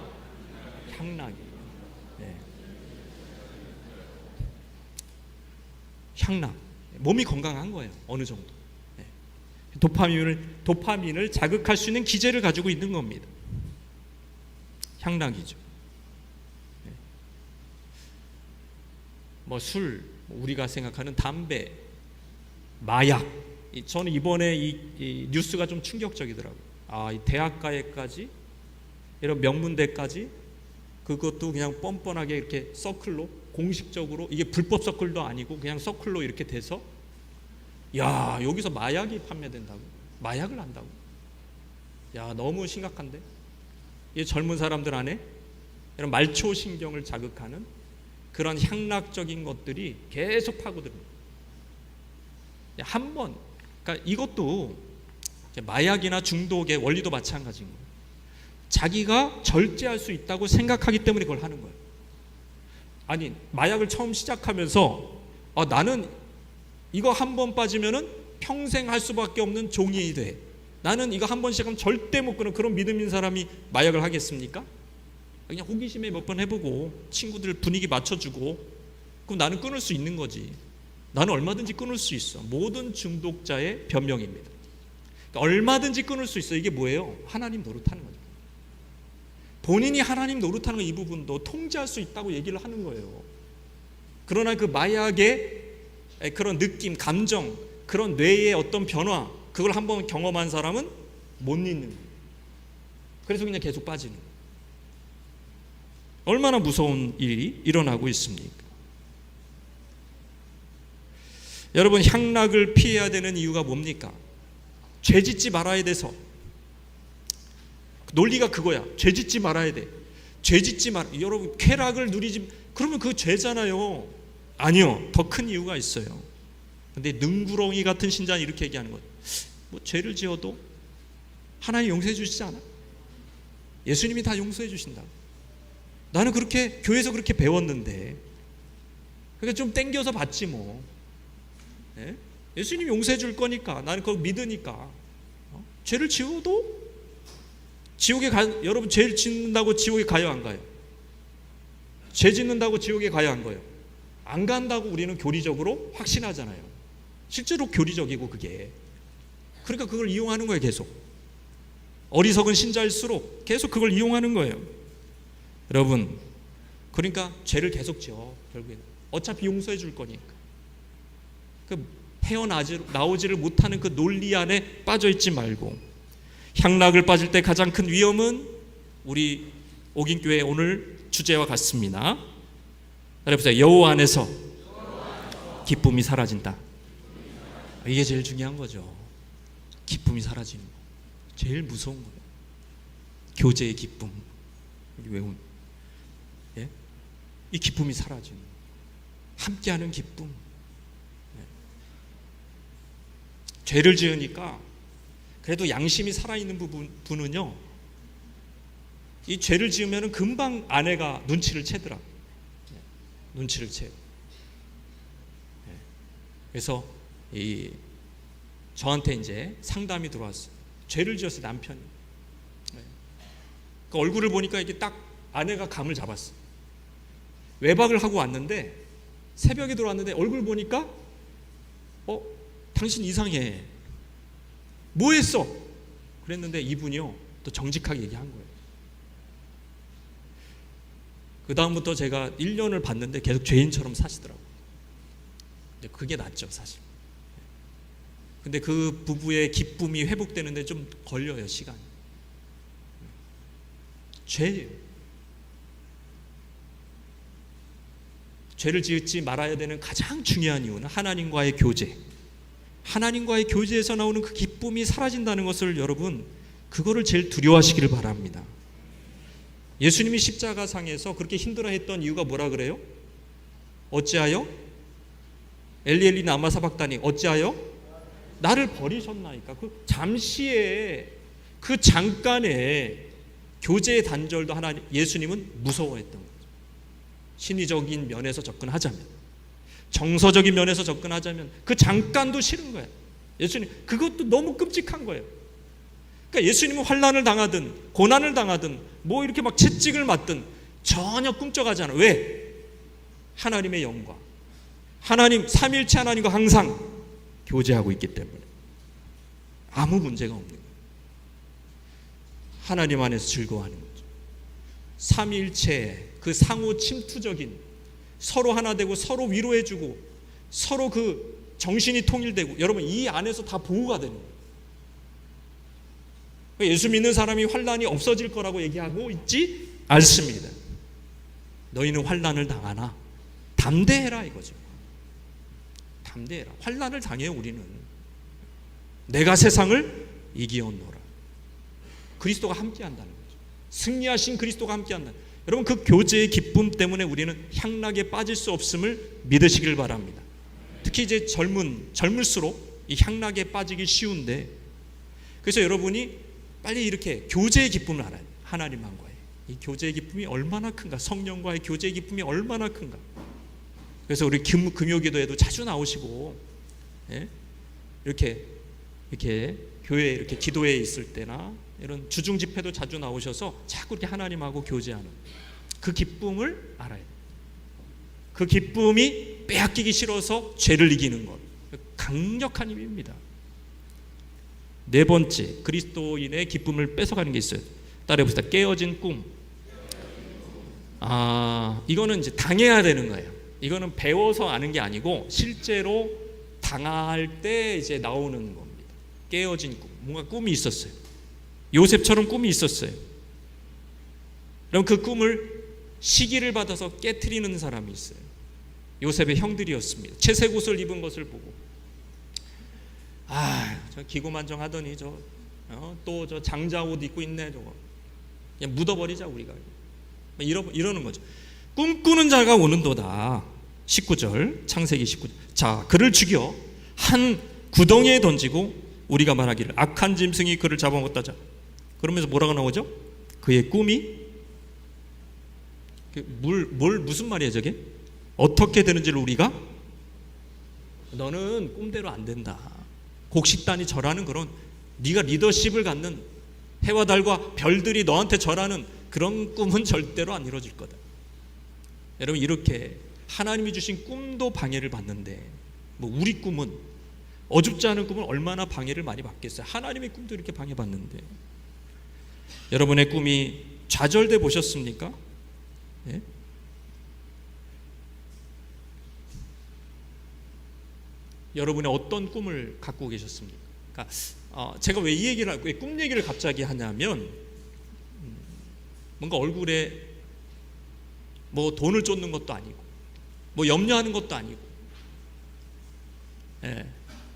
향락이에요. 향락, 몸이 건강한 거예요. 어느 정도. 도파민을 자극할 수 있는 기제를 가지고 있는 겁니다. 향락이죠. 뭐 술, 우리가 생각하는 담배, 마약. 저는 이번에 이 뉴스가 좀 충격적이더라고요. 이 대학가에까지, 이런 명문대까지, 그것도 그냥 뻔뻔하게 이렇게 서클로, 공식적으로, 이게 불법 서클도 아니고 그냥 서클로 이렇게 돼서, 야, 여기서 마약이 판매된다고, 마약을 한다고. 야, 너무 심각한데. 이 젊은 사람들 안에 이런 말초 신경을 자극하는 그런 향락적인 것들이 계속 파고듭니다. 한 번, 그러니까 이것도 마약이나 중독의 원리도 마찬가지인 거예요. 자기가 절제할 수 있다고 생각하기 때문에 그걸 하는 거예요. 아니, 마약을 처음 시작하면서 나는 이거 한 번 빠지면은 평생 할 수밖에 없는 종이 돼, 나는 이거 한 번 시작하면 절대 못 끊어, 그런 믿음 있는 사람이 마약을 하겠습니까? 그냥 호기심에 몇 번 해보고 친구들 분위기 맞춰주고, 그럼 나는 끊을 수 있는 거지. 나는 얼마든지 끊을 수 있어. 모든 중독자의 변명입니다. 그러니까 얼마든지 끊을 수 있어. 이게 뭐예요? 하나님 노릇하는 거죠. 본인이 하나님 노릇하는 이 부분도 통제할 수 있다고 얘기를 하는 거예요. 그러나 그 마약의 그런 느낌, 감정, 그런 뇌의 어떤 변화, 그걸 한번 경험한 사람은 못 잊는 거예요. 그래서 그냥 계속 빠지는 거예요. 얼마나 무서운 일이 일어나고 있습니까? 여러분, 향락을 피해야 되는 이유가 뭡니까? 죄 짓지 말아야 돼서. 논리가 그거야. 죄 짓지 말아야 돼. 죄 짓지 말. 여러분, 쾌락을 누리지, 그러면 그거 죄잖아요. 아니요, 더 큰 이유가 있어요. 근데 능구렁이 같은 신자는 이렇게 얘기하는 거예요. 뭐 죄를 지어도 하나님 용서해 주시지 않아? 예수님이 다 용서해 주신다. 나는 그렇게 교회에서 그렇게 배웠는데, 그러니까 좀 땡겨서 받지 뭐. 예수님이 용서해 줄 거니까, 나는 그걸 믿으니까. 죄를 지어도 지옥에 여러분, 죄를 짓는다고 지옥에 가요, 안 가요? 죄 짓는다고 지옥에 가요, 안 가요? 안 간다고 우리는 교리적으로 확신하잖아요. 실제로 교리적이고 그게. 그러니까 그걸 이용하는 거예요, 계속. 어리석은 신자일수록 계속 그걸 이용하는 거예요. 여러분, 그러니까 죄를 계속 지어. 결국에는 어차피 용서해 줄 거니까. 그 헤어나오지를 못하는 그 논리 안에 빠져 있지 말고, 향락을 빠질 때 가장 큰 위험은 우리 옥인교회 오늘 주제와 같습니다. 여러분, 여호와 안에서 기쁨이 사라진다. 이게 제일 중요한 거죠. 기쁨이 사라지는 거. 제일 무서운 거예요. 교제의 기쁨. 외운. 예? 이 기쁨이 사라지는 거. 함께하는 기쁨. 죄를 지으니까 그래도 양심이 살아있는 분은요, 이 죄를 지으면 금방 아내가 눈치를 채더라. 눈치를 채요. 그래서 저한테 이제 상담이 들어왔어요. 죄를 지었어요, 남편이. 그 얼굴을 보니까 이게 딱 아내가 감을 잡았어요. 외박을 하고 왔는데, 새벽에 들어왔는데 얼굴 보니까 당신 이상해. 뭐 했어? 그랬는데 이분이요, 또 정직하게 얘기한 거예요. 그 다음부터 제가 1년을 봤는데 계속 죄인처럼 사시더라고요. 그게 낫죠, 사실. 근데 그 부부의 기쁨이 회복되는데 좀 걸려요, 시간이. 죄예요. 죄를 짓지 말아야 되는 가장 중요한 이유는 하나님과의 교제, 하나님과의 교제에서 나오는 그 기쁨이 사라진다는 것을 여러분, 그거를 제일 두려워하시기를 바랍니다. 예수님이 십자가상에서 그렇게 힘들어했던 이유가 뭐라 그래요? 어찌하여? 엘리 엘리 라마 사박다니, 어찌하여? 나를 버리셨나이까. 그 잠시의 그 잠깐의 교제의 단절도 하나님, 예수님은 무서워했던 거죠. 신의적인 면에서 접근하자면, 정서적인 면에서 접근하자면 그 잠깐도 싫은 거예요. 예수님 그것도 너무 끔찍한 거예요. 그러니까 예수님은 환난을 당하든 고난을 당하든 뭐 이렇게 막 채찍을 맞든 전혀 꿈쩍하지 않아요. 왜? 하나님의 영광, 하나님 삼위일체 하나님과 항상 교제하고 있기 때문에 아무 문제가 없는 거예요. 하나님 안에서 즐거워하는 거죠. 삼위일체의 그 상호 침투적인, 서로 하나 되고 서로 위로해주고 서로 그 정신이 통일되고, 여러분 이 안에서 다 보호가 되는 거예요. 예수 믿는 사람이 환난이 없어질 거라고 얘기하고 있지 않습니다. 너희는 환난을 당하나 담대해라 이거죠. 담대해라. 환난을 당해요. 우리는 내가 세상을 이기었노라. 그리스도가 함께한다는 거죠. 승리하신 그리스도가 함께한다. 여러분 그 교제의 기쁨 때문에 우리는 향락에 빠질 수 없음을 믿으시길 바랍니다. 특히 이제 젊을수록 이 향락에 빠지기 쉬운데, 그래서 여러분이 빨리 이렇게 교제의 기쁨을 알아요. 하나님과의 이 교제의 기쁨이 얼마나 큰가, 성령과의 교제의 기쁨이 얼마나 큰가. 그래서 우리 금요기도에도 자주 나오시고, 예? 이렇게 교회에 이렇게 기도회에 있을 때나 이런 주중 집회도 자주 나오셔서 자꾸 이렇게 하나님하고 교제하는 그 기쁨을 알아야 돼요. 그 기쁨이 빼앗기기 싫어서 죄를 이기는 것, 강력한 힘입니다. 네 번째, 그리스도인의 기쁨을 뺏어가는 게 있어요. 따라해봅시다. 깨어진 꿈. 이거는 이제 당해야 되는 거예요. 이거는 배워서 아는 게 아니고 실제로 당할 때 이제 나오는 겁니다. 깨어진 꿈. 뭔가 꿈이 있었어요. 요셉처럼 꿈이 있었어요. 그럼 그 꿈을 시기를 받아서 깨트리는 사람이 있어요. 요셉의 형들이었습니다. 채색 옷을 입은 것을 보고 저 기고만장하더니 또 저 장자 옷 입고 있네, 저거 그냥 묻어버리자 우리가, 이러는 거죠. 꿈꾸는 자가 오는도다. 19절, 창세기 19절. 자, 그를 죽여 한 구덩이에 던지고 우리가 말하기를 악한 짐승이 그를 잡아먹었다자. 그러면서 뭐라고 나오죠? 그의 꿈이 무슨 말이야 저게? 어떻게 되는지를 우리가, 너는 꿈대로 안 된다. 곡식단이 절하는 그런, 네가 리더십을 갖는, 해와 달과 별들이 너한테 절하는 그런 꿈은 절대로 안 이루어질 거다. 여러분 이렇게 하나님이 주신 꿈도 방해를 받는데 우리 꿈은, 어줍지 않은 꿈은 얼마나 방해를 많이 받겠어요. 하나님의 꿈도 이렇게 방해받는데. 여러분의 꿈이 좌절돼 보셨습니까? 예? 여러분의 어떤 꿈을 갖고 계셨습니까? 그러니까 제가 왜 이 얘기를, 왜 꿈 얘기를 갑자기 하냐면, 뭔가 얼굴에 뭐 돈을 쫓는 것도 아니고, 뭐 염려하는 것도 아니고,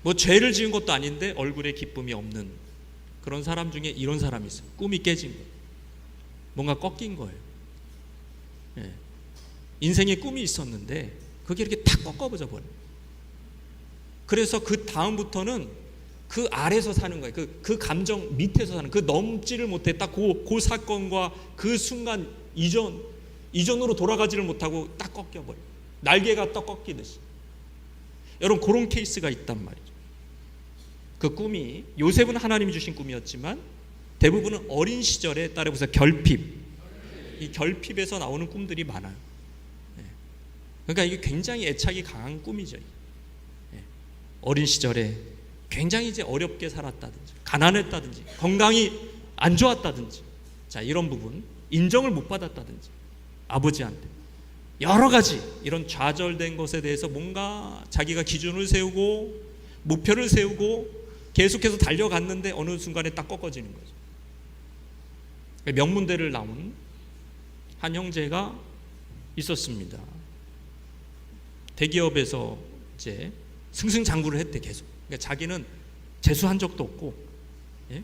뭐 죄를 지은 것도 아닌데 얼굴에 기쁨이 없는 그런 사람 중에 이런 사람이 있어요. 꿈이 깨진 거예요. 뭔가 꺾인 거예요. 인생에 꿈이 있었는데 그게 이렇게 탁 꺾어져 버려요. 그래서 그 다음부터는 그 아래서 사는 거예요. 그 감정 밑에서 사는, 그 넘지를 못해. 딱 그 사건과 그 순간 이전으로 돌아가지를 못하고 딱 꺾여버려요. 날개가 딱 꺾이듯이. 여러분 그런 케이스가 있단 말이죠. 그 꿈이, 요셉은 하나님이 주신 꿈이었지만 대부분은 어린 시절에, 따라해보세요, 결핍. 이 결핍에서 나오는 꿈들이 많아요. 그러니까 이게 굉장히 애착이 강한 꿈이죠. 어린 시절에 굉장히 이제 어렵게 살았다든지, 가난했다든지, 건강이 안 좋았다든지, 자, 이런 부분, 인정을 못 받았다든지, 아버지한테 여러 가지 이런 좌절된 것에 대해서 뭔가 자기가 기준을 세우고 목표를 세우고 계속해서 달려갔는데 어느 순간에 딱 꺾어지는 거죠. 명문대를 나온 한 형제가 있었습니다. 대기업에서 이제 승승장구를 했대 계속. 그러니까 자기는 재수한 적도 없고, 예?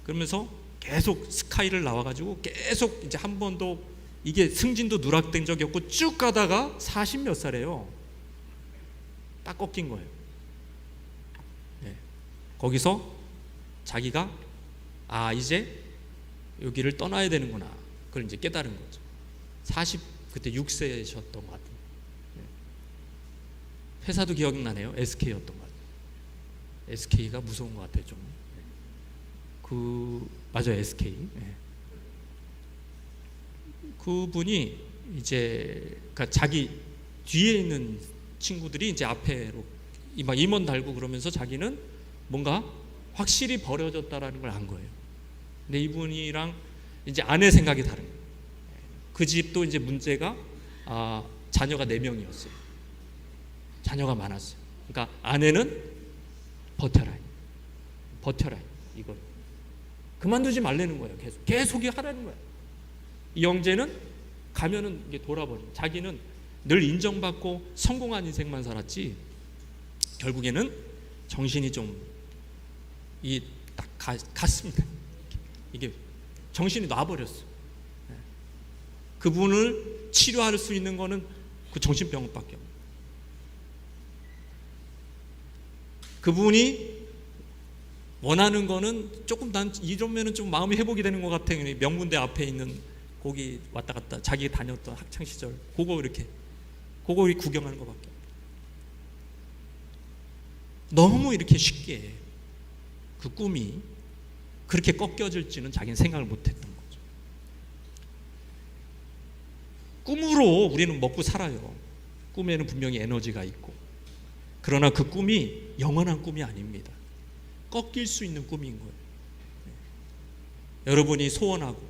그러면서 계속 스카이를 나와가지고 계속 이제 한 번도 이게 승진도 누락된 적이 없고 쭉 가다가 40 몇 살이에요. 딱 꺾인 거예요. 예. 거기서 자기가 이제 여기를 떠나야 되는구나. 그걸 이제 깨달은 거죠. 40 그때 6세셨던 것 같아요. 회사도 기억나네요. SK였던 것 같아요. SK가 무서운 것 같아요, 좀. 맞아요, SK. 네. 그분이 이제 그러니까 자기 뒤에 있는 친구들이 이제 앞에로 막 임원 달고 그러면서 자기는 뭔가 확실히 버려졌다라는 걸 안 거예요. 근데 이분이랑 이제 아내 생각이 다른 거예요. 그 집도 이제 문제가 자녀가 4명이었어요. 자녀가 많았어요. 그러니까 아내는 버텨라 이거 그만두지 말라는 거예요. 계속 하라는 거예요. 이 형제는 가면은 이게 돌아버린. 자기는 늘 인정받고 성공한 인생만 살았지. 결국에는 정신이 좀 딱 갔습니다. 이게 정신이 놔버렸어. 그분을 치료할 수 있는 거는 그 정신병원밖에 없어요. 그분이 원하는 거는 조금 난 이러면은 좀 마음이 회복이 되는 것 같아. 명문대 앞에 있는 거기 왔다 갔다 자기 다녔던 학창 시절 그거 구경하는 것밖에 없어요. 너무 이렇게 쉽게 그 꿈이 그렇게 꺾여질지는 자기는 생각을 못했던 거죠. 꿈으로 우리는 먹고 살아요. 꿈에는 분명히 에너지가 있고. 그러나 그 꿈이 영원한 꿈이 아닙니다. 꺾일 수 있는 꿈인 거예요. 여러분이 소원하고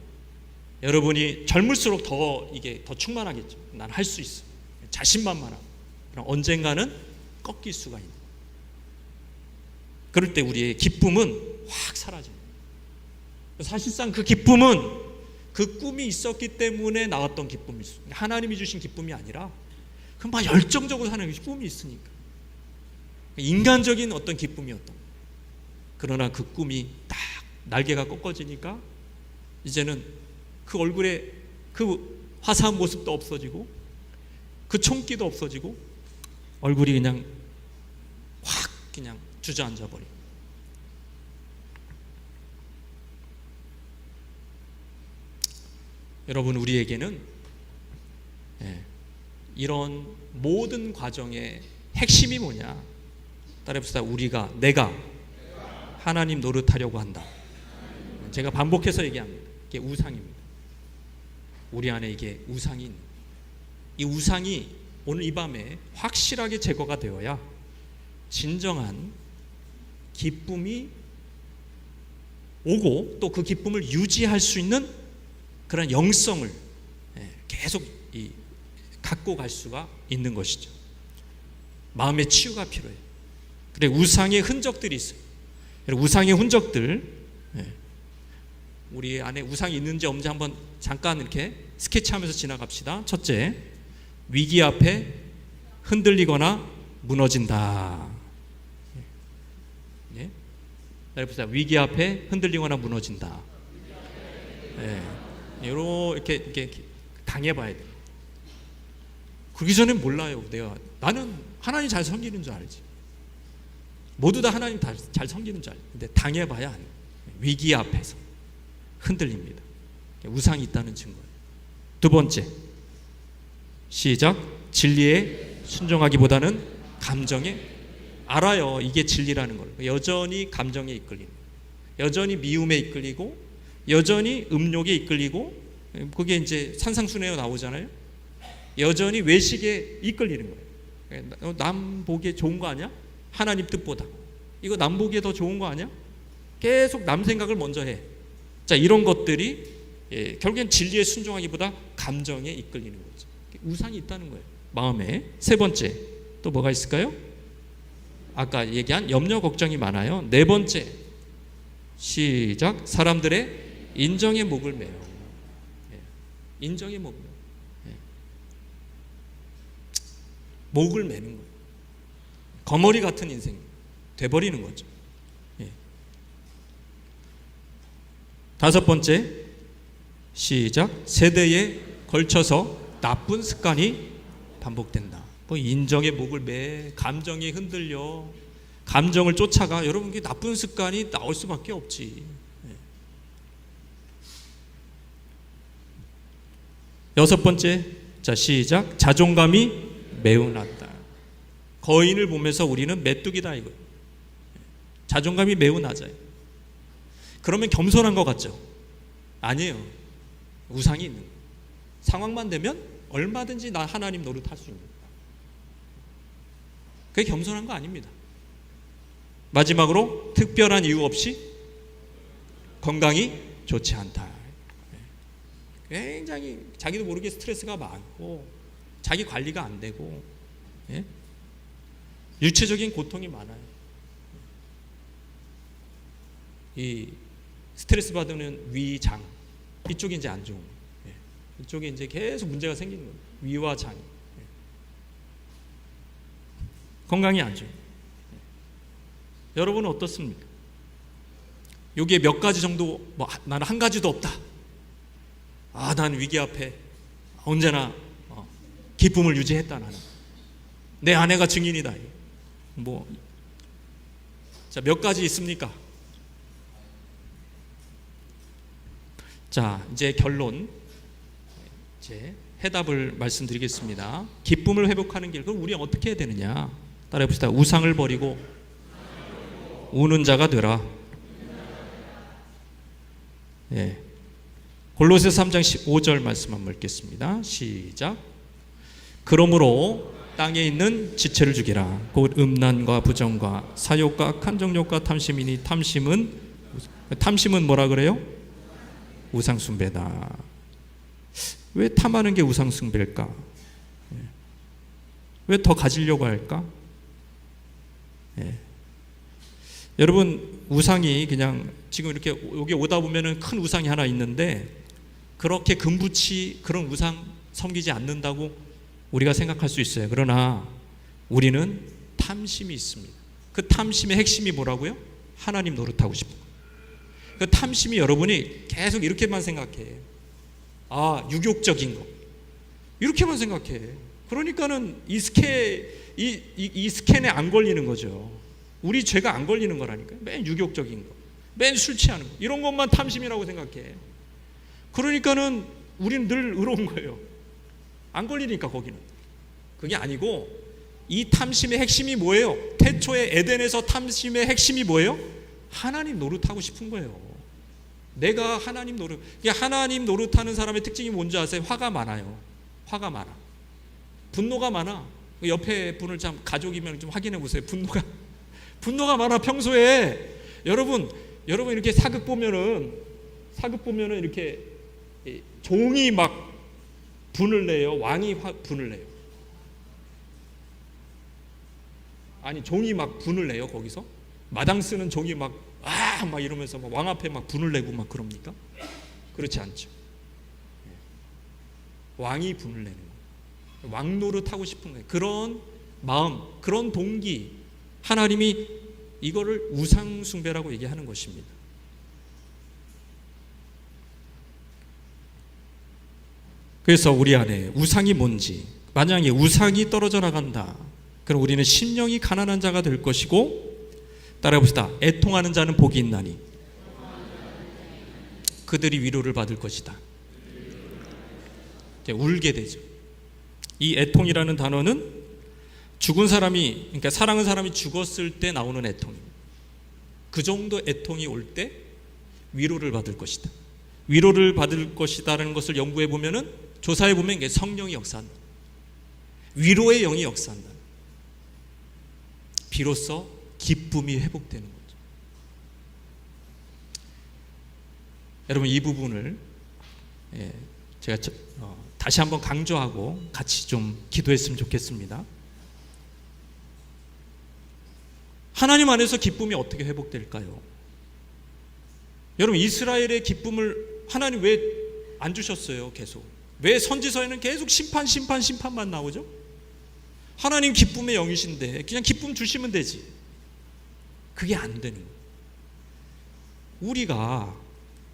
여러분이 젊을수록 이게 더 충만하겠죠. 난 할 수 있어. 자신만만하고. 그럼 언젠가는 꺾일 수가 있는. 그럴 때 우리의 기쁨은 확 사라집니다. 사실상 그 기쁨은 그 꿈이 있었기 때문에 나왔던 기쁨이 있어요. 하나님이 주신 기쁨이 아니라 그 막 열정적으로 사는 꿈이 있으니까. 인간적인 어떤 기쁨이었던 거예요. 그러나 그 꿈이 딱 날개가 꺾어지니까 이제는 그 얼굴에 그 화사한 모습도 없어지고 그 총기도 없어지고 얼굴이 그냥 확 그냥 주저앉아 버려요. 여러분, 우리에게는 이런 모든 과정의 핵심이 뭐냐? 따라해봅시다. 내가 하나님 노릇하려고 한다. 제가 반복해서 얘기합니다. 이게 우상입니다. 우리 안에 이게 우상이 있는, 이 우상이 오늘 이 밤에 확실하게 제거가 되어야 진정한 기쁨이 오고 또 그 기쁨을 유지할 수 있는 그런 영성을 계속 갖고 갈 수가 있는 것이죠. 마음의 치유가 필요해요. 그래, 우상의 흔적들이 있어요. 우상의 흔적들, 우리 안에 우상이 있는지 없는지 한번 잠깐 이렇게 스케치하면서 지나갑시다. 첫째, 위기 앞에 흔들리거나 무너진다. 보세요. 위기 앞에 흔들리거나 무너진다. 이렇게 당해봐야 돼. 그러기 전에 몰라요. 나는 하나님 잘 섬기는 줄 알지. 모두 다 하나님 잘 섬기는 줄 알지. 근데 당해봐야 안 돼. 위기 앞에서 흔들립니다. 우상이 있다는 증거예요. 두 번째, 시작. 진리에 순종하기보다는 감정에, 알아요. 이게 진리라는 걸. 여전히 감정에 이끌리는, 여전히 미움에 이끌리고, 여전히 음욕에 이끌리고, 그게 이제 산상순회로 나오잖아요. 여전히 외식에 이끌리는 거예요. 남 보기에 좋은 거 아니야? 하나님 뜻보다 이거 남 보기에 더 좋은 거 아니야? 계속 남 생각을 먼저 해. 자, 이런 것들이 결국엔 진리에 순종하기보다 감정에 이끌리는 거죠. 우상이 있다는 거예요, 마음에. 세 번째, 또 뭐가 있을까요? 아까 얘기한 염려 걱정이 많아요. 네 번째, 시작. 사람들의 인정의 목을 매요. 인정의 목을 매요. 목을 매는 거예요. 거머리 같은 인생이 돼버리는 거죠. 예. 다섯 번째, 시작. 세대에 걸쳐서 나쁜 습관이 반복된다. 뭐 인정의 목을 매, 감정이 흔들려, 감정을 쫓아가. 여러분, 그 나쁜 습관이 나올 수밖에 없지. 여섯 번째, 자 시작. 자존감이 매우 낮다. 거인을 보면서 우리는 메뚜기다 이거예요. 자존감이 매우 낮아요. 그러면 겸손한 것 같죠? 아니에요. 우상이 있는 거예요. 상황만 되면 얼마든지 나 하나님 노릇할 수 있는 거예요. 그게 겸손한 거 아닙니다. 마지막으로, 특별한 이유 없이 건강이 좋지 않다. 굉장히 자기도 모르게 스트레스가 많고 자기 관리가 안 되고, 예? 유체적인 고통이 많아요. 이 스트레스 받으면 위, 장 이쪽이 이제 안 좋은 거예요. 예. 이쪽에 이제 계속 문제가 생기는 거예요. 위와 장이. 예. 건강이 안 좋아요. 예. 여러분은 어떻습니까? 여기에 몇 가지 정도, 뭐 나는 한 가지도 없다. 난 위기 앞에 언제나 기쁨을 유지했다. 나는 내 아내가 증인이다. 뭐, 자, 몇 가지 있습니까? 자, 이제 결론, 이제 해답을 말씀드리겠습니다. 기쁨을 회복하는 길, 그럼 우리 어떻게 해야 되느냐? 따라해 봅시다. 우상을 버리고 우는 자가 되라. 예. 골로새서 3장 15절 말씀 한번 읽겠습니다. 시작. 그러므로 땅에 있는 지체를 죽이라. 곧 음란과 부정과 사욕과 악한 정욕과 탐심이니 탐심은 뭐라 그래요? 우상숭배다. 왜 탐하는 게 우상숭배일까? 왜 더 가지려고 할까? 예. 여러분, 우상이 그냥 지금 이렇게 여기 오다 보면은 큰 우상이 하나 있는데, 그렇게 금붙이 그런 우상 섬기지 않는다고 우리가 생각할 수 있어요. 그러나 우리는 탐심이 있습니다. 그 탐심의 핵심이 뭐라고요? 하나님 노릇하고 싶은 거예요. 그 탐심이 여러분이 계속 이렇게만 생각해. 유욕적인 거. 이렇게만 생각해. 그러니까는 이 스캔에 안 걸리는 거죠. 우리 죄가 안 걸리는 거라니까요. 맨 유욕적인 거, 맨 술 취하는 거, 이런 것만 탐심이라고 생각해. 그러니까는 우리는 늘 의로운 거예요. 안 걸리니까 거기는. 그게 아니고, 이 탐심의 핵심이 뭐예요? 태초에 에덴에서 탐심의 핵심이 뭐예요? 하나님 노릇하고 싶은 거예요. 내가 하나님 노릇. 하나님 노릇하는 사람의 특징이 뭔지 아세요? 화가 많아요. 화가 많아. 분노가 많아. 옆에 분을 참 가족이면 좀 확인해 보세요. 분노가 많아. 평소에 여러분 이렇게 사극 보면은 이렇게 종이 막 분을 내요. 왕이 분을 내요. 아니, 종이 막 분을 내요. 거기서 마당 쓰는 종이 막 이러면서 막 왕 앞에 막 분을 내고 막 그럽니까? 그렇지 않죠. 왕이 분을 내는 거예요. 왕 노릇하고 싶은 거예요. 그런 마음, 그런 동기, 하나님이 이거를 우상 숭배라고 얘기하는 것입니다. 그래서 우리 안에 우상이 뭔지, 만약에 우상이 떨어져 나간다, 그럼 우리는 심령이 가난한 자가 될 것이고, 따라해 봅시다. 애통하는 자는 복이 있나니 그들이 위로를 받을 것이다. 울게 되죠. 이 애통이라는 단어는 죽은 사람이, 그러니까 사랑하는 사람이 죽었을 때 나오는 애통입니다. 그 정도 애통이 올 때 위로를 받을 것이다. 위로를 받을 것이다라는 것을 연구해 보면은, 조사해 보면 이게 성령이 역사한다. 위로의 영이 역사한다. 비로소 기쁨이 회복되는 거죠. 여러분, 이 부분을 제가 다시 한번 강조하고 같이 좀 기도했으면 좋겠습니다. 하나님 안에서 기쁨이 어떻게 회복될까요? 여러분, 이스라엘의 기쁨을 하나님 왜 안 주셨어요? 계속. 왜 선지서에는 계속 심판만 나오죠? 하나님 기쁨의 영이신데 그냥 기쁨 주시면 되지. 그게 안 되는 거예요. 우리가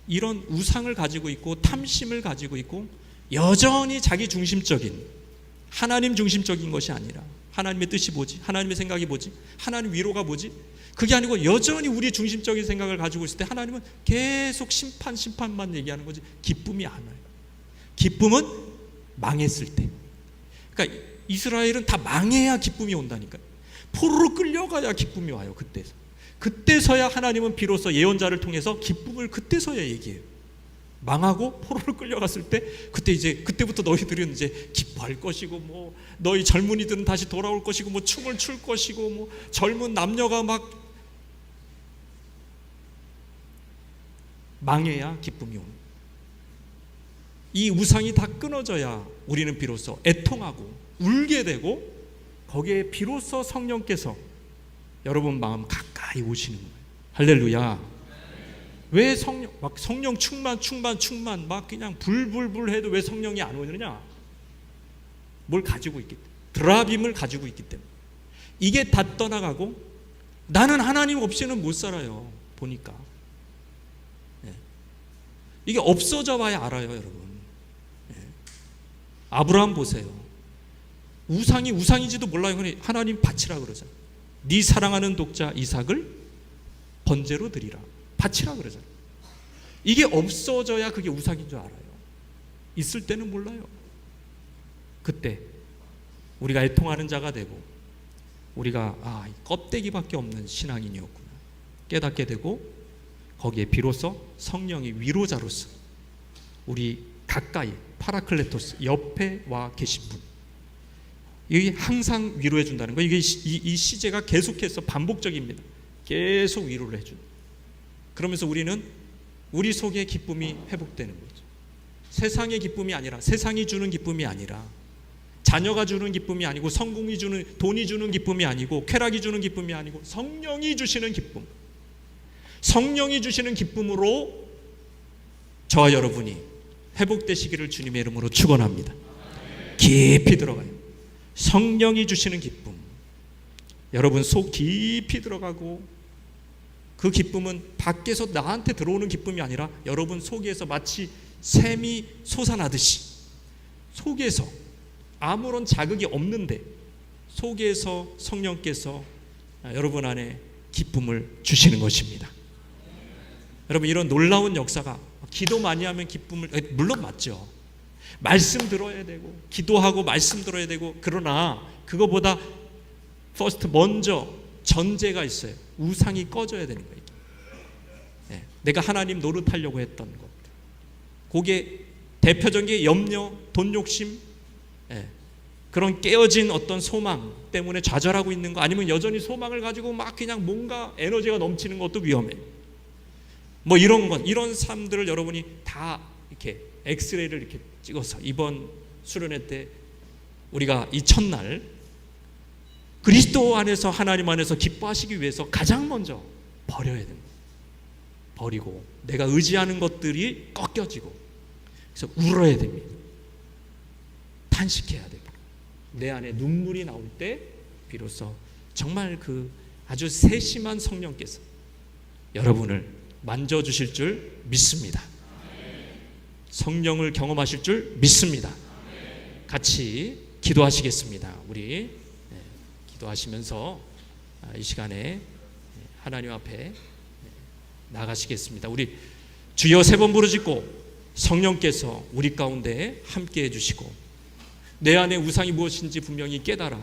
이런 우상을 가지고 있고 탐심을 가지고 있고 여전히 자기 중심적인, 하나님 중심적인 것이 아니라 하나님의 뜻이 뭐지? 하나님의 생각이 뭐지? 하나님 위로가 뭐지? 그게 아니고 여전히 우리 중심적인 생각을 가지고 있을 때 하나님은 계속 심판만 얘기하는 거지 기쁨이 안 와요. 기쁨은 망했을 때. 그러니까 이스라엘은 다 망해야 기쁨이 온다니까요. 포로로 끌려가야 기쁨이 와요. 그때서야 하나님은 비로소 예언자를 통해서 기쁨을 그때서야 얘기해요. 망하고 포로로 끌려갔을 때 그때부터 너희들은 이제 기뻐할 것이고 뭐 너희 젊은이들은 다시 돌아올 것이고 뭐 춤을 출 것이고 뭐 젊은 남녀가 막 망해야 기쁨이 오는. 이 우상이 다 끊어져야 우리는 비로소 애통하고 울게 되고 거기에 비로소 성령께서 여러분 마음 가까이 오시는 거예요. 할렐루야. 왜 성령 충만 막 그냥 불불불 해도 왜 성령이 안 오느냐? 뭘 가지고 있기 때문에, 드라빔을 가지고 있기 때문에. 이게 다 떠나가고 나는 하나님 없이는 못 살아요. 보니까 이게 없어져 봐야 알아요, 여러분. 아브라함 보세요. 우상인지도 몰라요. 하나님 바치라 그러잖아요. 네 사랑하는 독자 이삭을 번제로 드리라. 바치라 그러잖아요. 이게 없어져야 그게 우상인 줄 알아요. 있을 때는 몰라요. 그때 우리가 애통하는 자가 되고 우리가 껍데기밖에 없는 신앙인이었구나 깨닫게 되고 거기에 비로소 성령이 위로자로서 우리 가까이 파라클레토스 옆에 와 계신 분, 이게 항상 위로해 준다는 거예요. 이 시제가 계속해서 반복적입니다. 계속 위로를 해준. 그러면서 우리는 우리 속의 기쁨이 회복되는 거죠. 세상의 기쁨이 아니라, 세상이 주는 기쁨이 아니라, 자녀가 주는 기쁨이 아니고, 성공이 주는, 돈이 주는 기쁨이 아니고, 쾌락이 주는 기쁨이 아니고, 성령이 주시는 기쁨, 성령이 주시는 기쁨으로 저와 여러분이 회복되시기를 주님의 이름으로 축원합니다. 깊이 들어가요. 성령이 주시는 기쁨, 여러분 속 깊이 들어가고, 그 기쁨은 밖에서 나한테 들어오는 기쁨이 아니라 여러분 속에서 마치 샘이 솟아나듯이 속에서 아무런 자극이 없는데 속에서 성령께서 여러분 안에 기쁨을 주시는 것입니다. 여러분, 이런 놀라운 역사가, 기도 많이 하면 기쁨을, 물론 맞죠. 말씀 들어야 되고 기도하고 말씀 들어야 되고, 그러나 그거보다 먼저 전제가 있어요. 우상이 꺼져야 되는 거예요. 내가 하나님 노릇하려고 했던 것, 그게 대표적인 게 염려, 돈 욕심, 그런 깨어진 어떤 소망 때문에 좌절하고 있는 거, 아니면 여전히 소망을 가지고 막 그냥 뭔가 에너지가 넘치는 것도 위험해요. 뭐 이런 것, 이런 삶들을 여러분이 다 이렇게 엑스레이를 이렇게 찍어서 이번 수련회 때 우리가 이 첫날 그리스도 안에서, 하나님 안에서 기뻐하시기 위해서 가장 먼저 버려야 됩니다. 버리고 내가 의지하는 것들이 꺾여지고, 그래서 울어야 됩니다. 탄식해야 되고, 내 안에 눈물이 나올 때 비로소 정말 그 아주 세심한 성령께서 여러분을 만져주실 줄 믿습니다. 성령을 경험하실 줄 믿습니다. 같이 기도하시겠습니다. 우리 기도하시면서 이 시간에 하나님 앞에 나가시겠습니다. 우리 주여 3번 부르짖고 성령께서 우리 가운데 함께 해주시고, 내 안에 우상이 무엇인지 분명히 깨달아.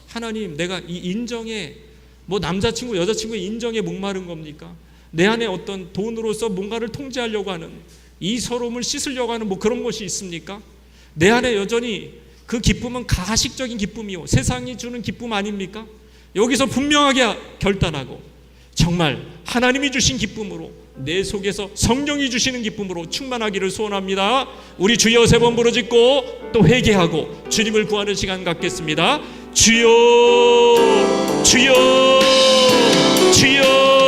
하나님, 내가 이 인정에, 뭐 남자친구 여자친구의 인정에 목마른 겁니까? 내 안에 어떤 돈으로서 뭔가를 통제하려고 하는, 이 서러움을 씻으려고 하는 뭐 그런 것이 있습니까? 내 안에 여전히 그 기쁨은 가식적인 기쁨이요, 세상이 주는 기쁨 아닙니까? 여기서 분명하게 결단하고 정말 하나님이 주신 기쁨으로, 내 속에서 성령이 주시는 기쁨으로 충만하기를 소원합니다. 우리 주여 3번 부르짖고 또 회개하고 주님을 구하는 시간 갖겠습니다. 주여, 주여, 주여.